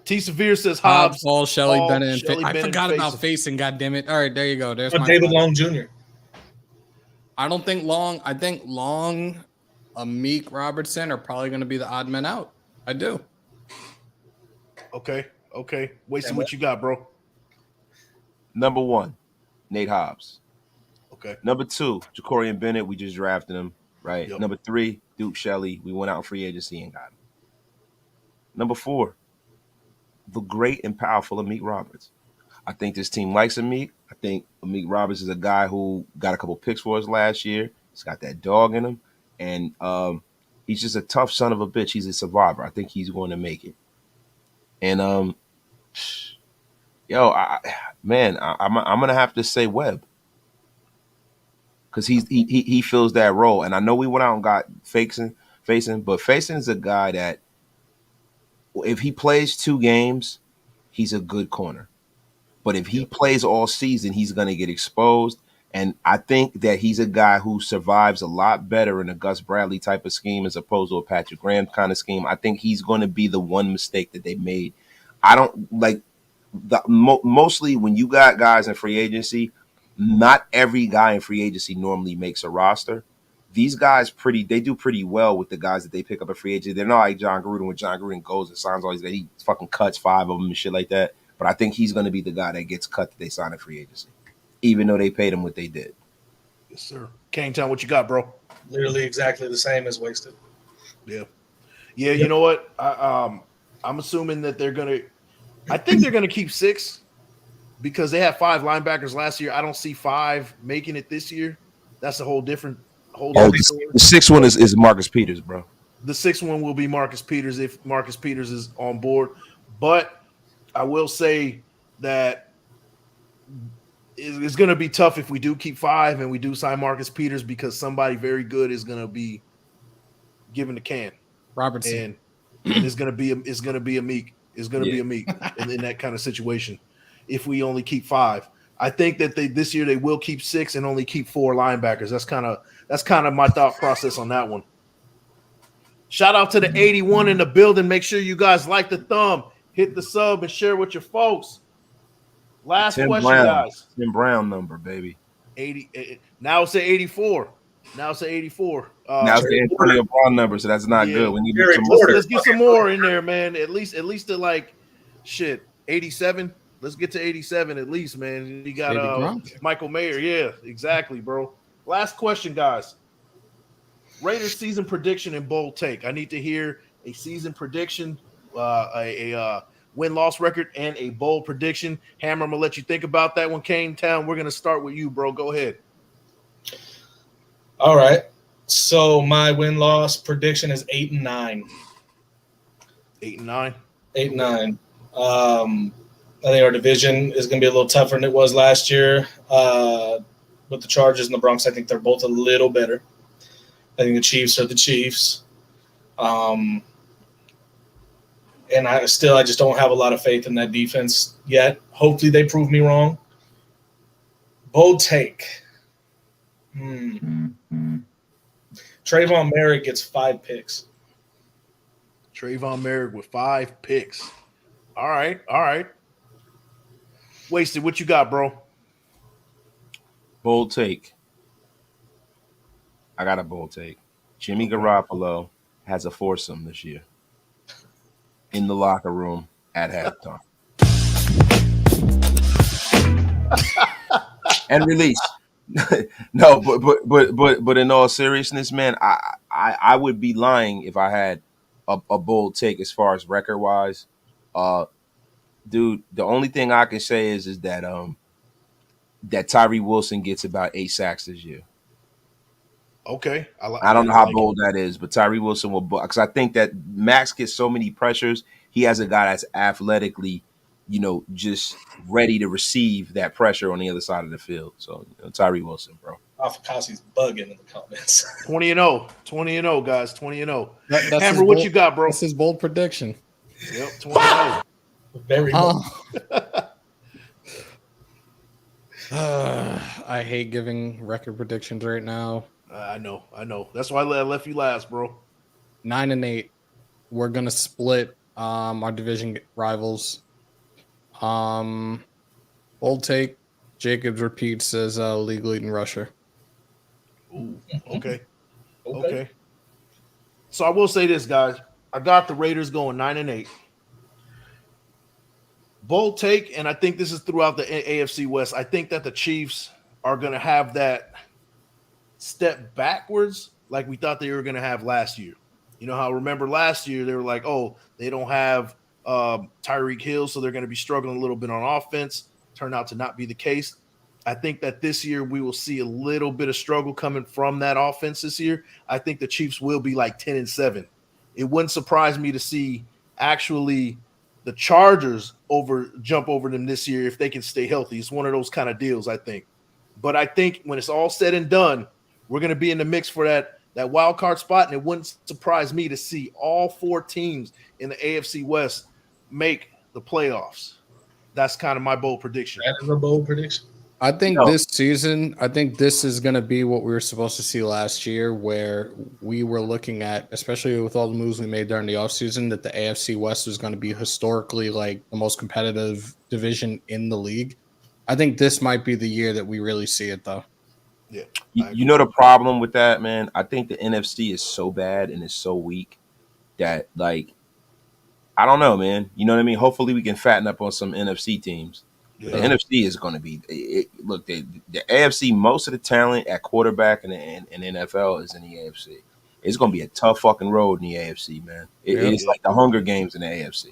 [SPEAKER 1] T. Severe says Hobbs,
[SPEAKER 5] Paul, Shelley, Bennett, and
[SPEAKER 1] Shelley,
[SPEAKER 5] I forgot about Facing. God damn it! All right, there you go. There's
[SPEAKER 4] David Long Jr.
[SPEAKER 5] I don't think Long. I think Long, Amik Robertson are probably going to be the odd men out. I do.
[SPEAKER 1] Okay. Wasting what you got, bro.
[SPEAKER 6] Number 1, Nate Hobbs.
[SPEAKER 1] Okay.
[SPEAKER 6] Number 2, Jacorian Bennett. We just drafted him, right?
[SPEAKER 1] Yep.
[SPEAKER 6] Number 3, Duke Shelley. We went out in free agency and got him. Number 4, the great and powerful Amik Roberts. I think this team likes Amik. I think Amik Roberts is a guy who got a couple picks for us last year. He's got that dog in him. And he's just a tough son of a bitch. He's a survivor. I think he's going to make it. And, I'm going to have to say Webb. Because he fills that role. And I know we went out and got Facing, but Facing is a guy that if he plays 2 games, he's a good corner. But if he plays all season, he's going to get exposed. And I think that he's a guy who survives a lot better in a Gus Bradley type of scheme as opposed to a Patrick Graham kind of scheme. I think he's going to be the one mistake that they made. I don't like mostly when you got guys in free agency, not every guy in free agency normally makes a roster. these guys they do pretty well with the guys that they pick up at free agency. They're not like John Gruden. When John Gruden goes and signs all these guys, he fucking cuts 5 of them and shit like that. But I think he's going to be the guy that gets cut that they sign at free agency, even though they paid him what they did.
[SPEAKER 1] Yes, sir. KaneTown, what you got, bro?
[SPEAKER 4] Literally exactly the same as Wasted.
[SPEAKER 1] Yeah. Yep. You know what? I'm assuming that I think they're gonna keep 6 because they had 5 linebackers last year. I don't see 5 making it this year. That's a whole different
[SPEAKER 6] story. The 6th one is Marcus Peters, bro.
[SPEAKER 1] The 6th one will be Marcus Peters if Marcus Peters is on board. But I will say that it's going to be tough if we do keep 5 and we do sign Marcus Peters because somebody very good is going to be given the can.
[SPEAKER 5] Robertson.
[SPEAKER 1] And it's going to be a Meek. It's going to be a Meek in that kind of situation if we only keep 5. I think that this year they will keep 6 and only keep 4 linebackers. That's kind of my thought process on that one. Shout out to the 81 in the building. Make sure you guys like the thumb, hit the sub, and share with your folks. Last
[SPEAKER 6] Tim
[SPEAKER 1] question,
[SPEAKER 6] Brown.
[SPEAKER 1] guys.
[SPEAKER 6] Tim Brown number, baby.
[SPEAKER 1] 80. Now it's at 84. Now it's 84.
[SPEAKER 6] Now it's the Antonio Brown number, so that's not good. We need
[SPEAKER 1] let's get some more in there, man. At least to like 87. Let's get to 87 at least, man. You got Michael Mayer. Yeah, exactly, bro. Last question, guys. Raiders season prediction and bold take. I need to hear a season prediction, a win-loss record, and a bold prediction. Hammer, I'm going to let you think about that one. KaneTown, we're going to start with you, bro. Go ahead.
[SPEAKER 4] All right. So my win-loss prediction is 8-9.
[SPEAKER 1] 8-9?
[SPEAKER 4] 8-9. I think our division is going to be a little tougher than it was last year. With the Chargers and the Bronx, I think they're both a little better. I think the Chiefs are the Chiefs. And I just don't have a lot of faith in that defense yet. Hopefully they prove me wrong. Bold take. Trayvon Merrick gets 5 picks.
[SPEAKER 1] Trayvon Merrick with 5 picks. All right. Wasted, what you got, bro?
[SPEAKER 6] Bold take. I got a bold take. Jimmy Garoppolo has a foursome this year in the locker room at halftime. And release. No, but in all seriousness, man, I would be lying if I had a bold take as far as record wise. Dude, the only thing I can say is that that Tyree Wilson gets about 8 sacks this year.
[SPEAKER 1] Okay.
[SPEAKER 6] I don't know how bold that is, but Tyree Wilson will, because I think that Max gets so many pressures. He has a guy that's athletically, just ready to receive that pressure on the other side of the field. So Tyree Wilson, bro.
[SPEAKER 4] Alphakasi's bugging in the comments.
[SPEAKER 1] 20-0. 20-0, guys. 20-0.
[SPEAKER 5] That's
[SPEAKER 1] Hammer, what you got, bro?
[SPEAKER 5] That's his bold prediction.
[SPEAKER 1] Yep, 20-0.
[SPEAKER 4] Very
[SPEAKER 5] much. I hate giving record predictions right now.
[SPEAKER 1] I know. That's why I left you last, bro.
[SPEAKER 5] 9-8. We're gonna split our division rivals. Bold take. Jacobs repeats as league leading rusher.
[SPEAKER 1] Ooh, okay. So I will say this, guys. I got the Raiders going 9-8. Bold take, and I think this is throughout the AFC West. I think that the Chiefs are going to have that step backwards like we thought they were going to have last year. You know how, remember last year they were like, oh, they don't have Tyreek Hill, so they're going to be struggling a little bit on offense. Turned out to not be the case. I think that this year we will see a little bit of struggle coming from that offense this year. I think the Chiefs will be like 10-7. It wouldn't surprise me to see actually the Chargers jump over them this year if they can stay healthy. It's one of those kind of deals, I think. But I think when it's all said and done, we're going to be in the mix for that wild card spot, and it wouldn't surprise me to see all 4 teams in the AFC West make the playoffs. That's kind of my bold prediction.
[SPEAKER 4] That is a bold prediction.
[SPEAKER 5] I think this season, this is going to be what we were supposed to see last year, where we were looking at, especially with all the moves we made during the offseason, that the AFC West was going to be historically like the most competitive division in the league. I think this might be the year that we really see it, though.
[SPEAKER 1] Yeah.
[SPEAKER 6] You know the problem with that, man? I think the NFC is so bad and it's so weak that, like, I don't know, man. You know what I mean? Hopefully we can fatten up on some NFC teams. But the NFC is going to be look. The AFC, most of the talent at quarterback and NFL is in the AFC. It's going to be a tough fucking road in the AFC, man. It's like the Hunger Games in the AFC.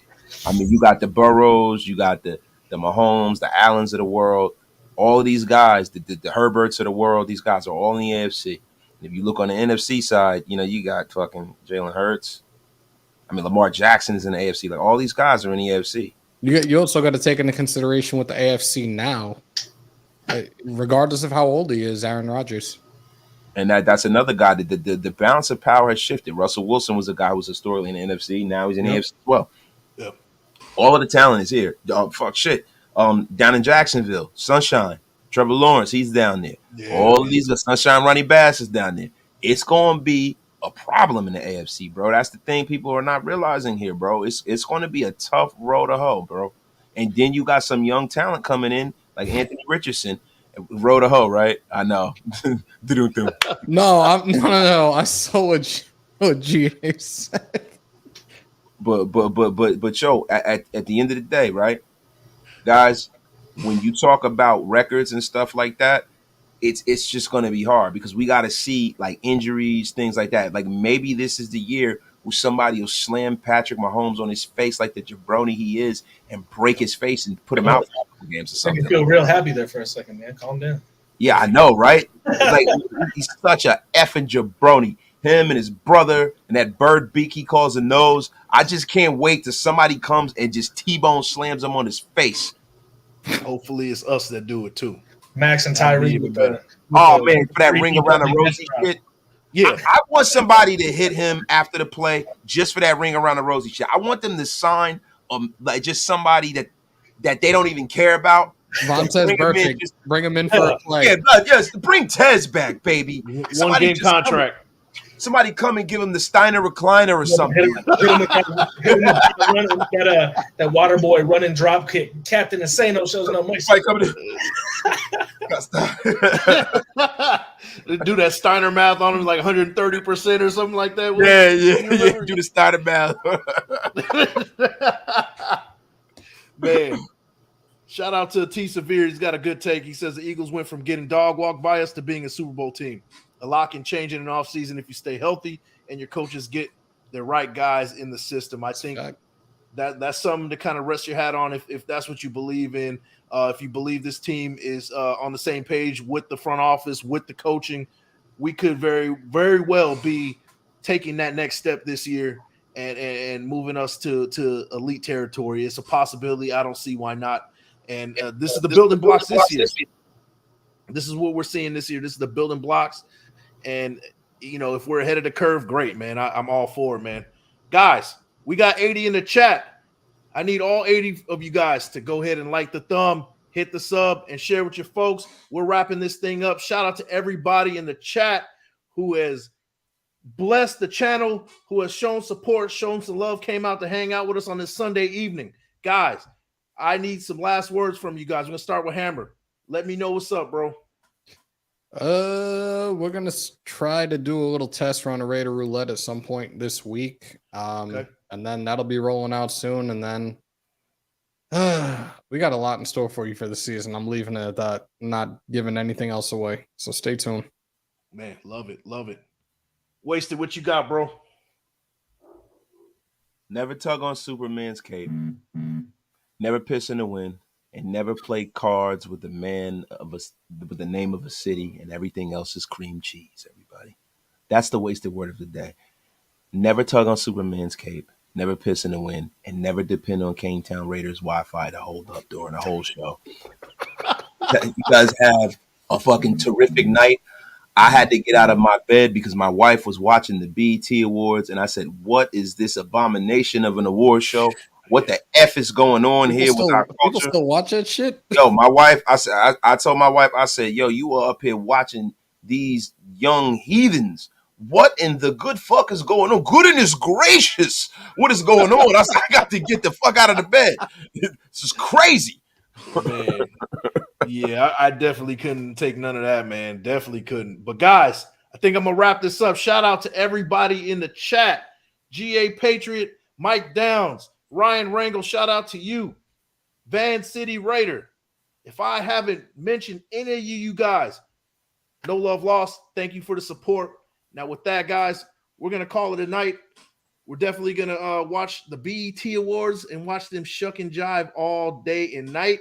[SPEAKER 6] I mean, you got the Burrows, you got the Mahomes, the Allens of the world. All of these guys, the Herberts of the world, these guys are all in the AFC. And if you look on the NFC side, you know, you got fucking Jalen Hurts. I mean, Lamar Jackson is in the AFC. Like, all these guys are in the AFC.
[SPEAKER 5] You also got to take into consideration with the AFC now, regardless of how old he is, Aaron Rodgers.
[SPEAKER 6] And that's another guy that the balance of power has shifted. Russell Wilson was a guy who was historically in the NFC. Now he's in the AFC as well.
[SPEAKER 1] Yep.
[SPEAKER 6] All of the talent is here. Fuck shit. Down in Jacksonville, Sunshine, Trevor Lawrence, he's down there.
[SPEAKER 1] Yeah,
[SPEAKER 6] All of these Sunshine Ronnie Bass is down there. It's going to be a problem in the AFC, bro. That's the thing people are not realizing here, bro. It's going to be a tough road to hoe, bro. And then you got some young talent coming in, like Anthony Richardson. Road to hoe, right? I know.
[SPEAKER 5] No. I saw what GA said.
[SPEAKER 6] But yo, at the end of the day, right, guys, when you talk about records and stuff like that, it's just going to be hard because we got to see like injuries, things like that. Like maybe this is the year where somebody will slam Patrick Mahomes on his face like the jabroni he is and break his face and put him out for a couple games or something.
[SPEAKER 4] I feel real happy there for a second, man. Calm down.
[SPEAKER 6] Yeah, I know, right? Like he's such a effing jabroni. Him and his brother and that bird beak he calls a nose. I just can't wait till somebody comes and just T-bone slams him on his face.
[SPEAKER 1] Hopefully it's us that do it too.
[SPEAKER 4] Max and Tyree with the
[SPEAKER 6] man, for that ring around the rosy shit.
[SPEAKER 1] Yeah.
[SPEAKER 6] I want somebody to hit him after the play just for that ring around the rosy shit. I want them to sign like just somebody that they don't even care about.
[SPEAKER 5] Vontez Burfict, bring him in for a play.
[SPEAKER 6] Yeah, yes, bring Tez back, baby.
[SPEAKER 1] One game contract.
[SPEAKER 6] Somebody come and give him the Steiner recliner or something.
[SPEAKER 4] Hit him with that water boy running drop kick. Captain Insano shows no mercy.
[SPEAKER 1] Do that Steiner math on him like 130% or something like that.
[SPEAKER 6] Yeah. Do the Steiner math.
[SPEAKER 1] Man. Shout out to T Severe. He's got a good take. He says the Eagles went from getting dog walk by us to being a Super Bowl team. A lot can change in an offseason if you stay healthy and your coaches get the right guys in the system. I think that's something to kind of rest your hat on if that's what you believe in. If you believe this team is on the same page with the front office, with the coaching, we could very, very well be taking that next step this year and moving us to elite territory. It's a possibility. I don't see why not. And this is the building blocks this year. This is what we're seeing this year. This is the building blocks. And, you know, if we're ahead of the curve, great, man. I'm all for it, man. Guys, we got 80 in the chat. I need all 80 of you guys to go ahead and like the thumb, hit the sub, and share with your folks. We're wrapping this thing up. Shout out to everybody in the chat who has blessed the channel, who has shown support, shown some love, came out to hang out with us on this Sunday evening. Guys, I need some last words from you guys. We're going to start with Hammer. Let me know what's up, bro.
[SPEAKER 5] We're gonna try to do a little test run of Raider Roulette at some point this week. Okay. And then that'll be rolling out soon. And then we got a lot in store for you for the season. I'm leaving it at that, not giving anything else away. So stay tuned.
[SPEAKER 1] Man, love it. Love it. Wasted, what you got, bro?
[SPEAKER 6] Never tug on Superman's cape. Never piss in the wind. And never play cards with the name of a city, and everything else is cream cheese, everybody. That's the wasted word of the day. Never tug on Superman's cape, never piss in the wind, and never depend on KaneTown Raiders Wi-Fi to hold up during the whole show. You guys have a fucking terrific night. I had to get out of my bed because my wife was watching the BET Awards, and I said, what is this abomination of an award show? What the F is going on here with our culture?
[SPEAKER 5] People still watch that shit?
[SPEAKER 6] Yo, my wife, I told my wife, I said, yo, you are up here watching these young heathens. What in the good fuck is going on? Goodness gracious. What is going on? I said, I got to get the fuck out of the bed. This is crazy.
[SPEAKER 1] Man. Yeah, I definitely couldn't take none of that, man. Definitely couldn't. But guys, I think I'm gonna wrap this up. Shout out to everybody in the chat. GA Patriot, Mike Downs, Ryan Rangel, shout out to you. Van City Raider. If I haven't mentioned any of you guys, no love lost. Thank you for the support. Now, with that, guys, we're gonna call it a night. We're definitely gonna watch the BET Awards and watch them shuck and jive all day and night.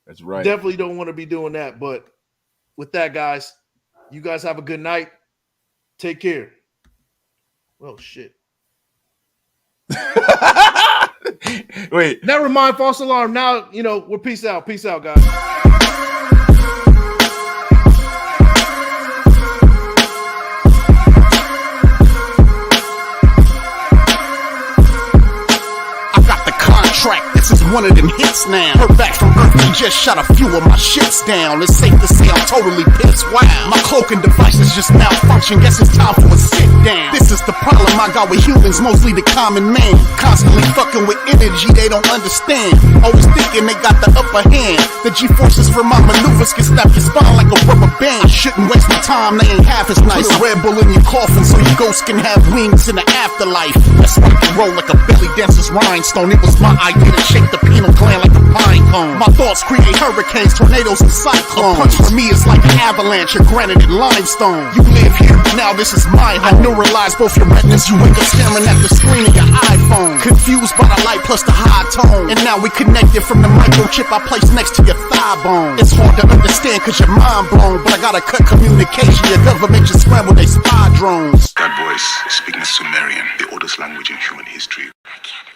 [SPEAKER 6] That's right.
[SPEAKER 1] Definitely don't want to be doing that. But with that, guys, you guys have a good night. Take care. Well, shit.
[SPEAKER 6] Wait.
[SPEAKER 1] Never mind, false alarm. Now, we're peace out. Peace out, guys.
[SPEAKER 2] This is one of them hits now. Heard back from Earth, we just shot a few of my shits down. It's safe to say I'm totally pissed. Wow, my cloaking device is just malfunction. Guess it's time for a sit down. This is the problem I got with humans, mostly the common man. Constantly fucking with energy they don't understand. Always thinking they got the upper hand. The G-forces for my maneuvers can snap your spine like a rubber band. I shouldn't waste my time, they ain't half as nice. Put a Red Bull in your coffin so your ghost can have wings in the afterlife. Let's rock and roll like a belly dancer's rhinestone. It was my idea to shake the pineal gland like a pine cone. My thoughts create hurricanes, tornadoes, and cyclones. A punch for me is like an avalanche of granite and limestone. You live here, now this is my home. I neuralize both your retinas, you wake up staring at the screen of your iPhone. Confused by the light plus the high tone. And now we connected from the microchip I placed next to your thigh bone. It's hard to understand cause you're mind blown, but I gotta cut communication. Your government just scrambled they spy drones.
[SPEAKER 3] That voice speaking Sumerian, the oldest language in human history. I can't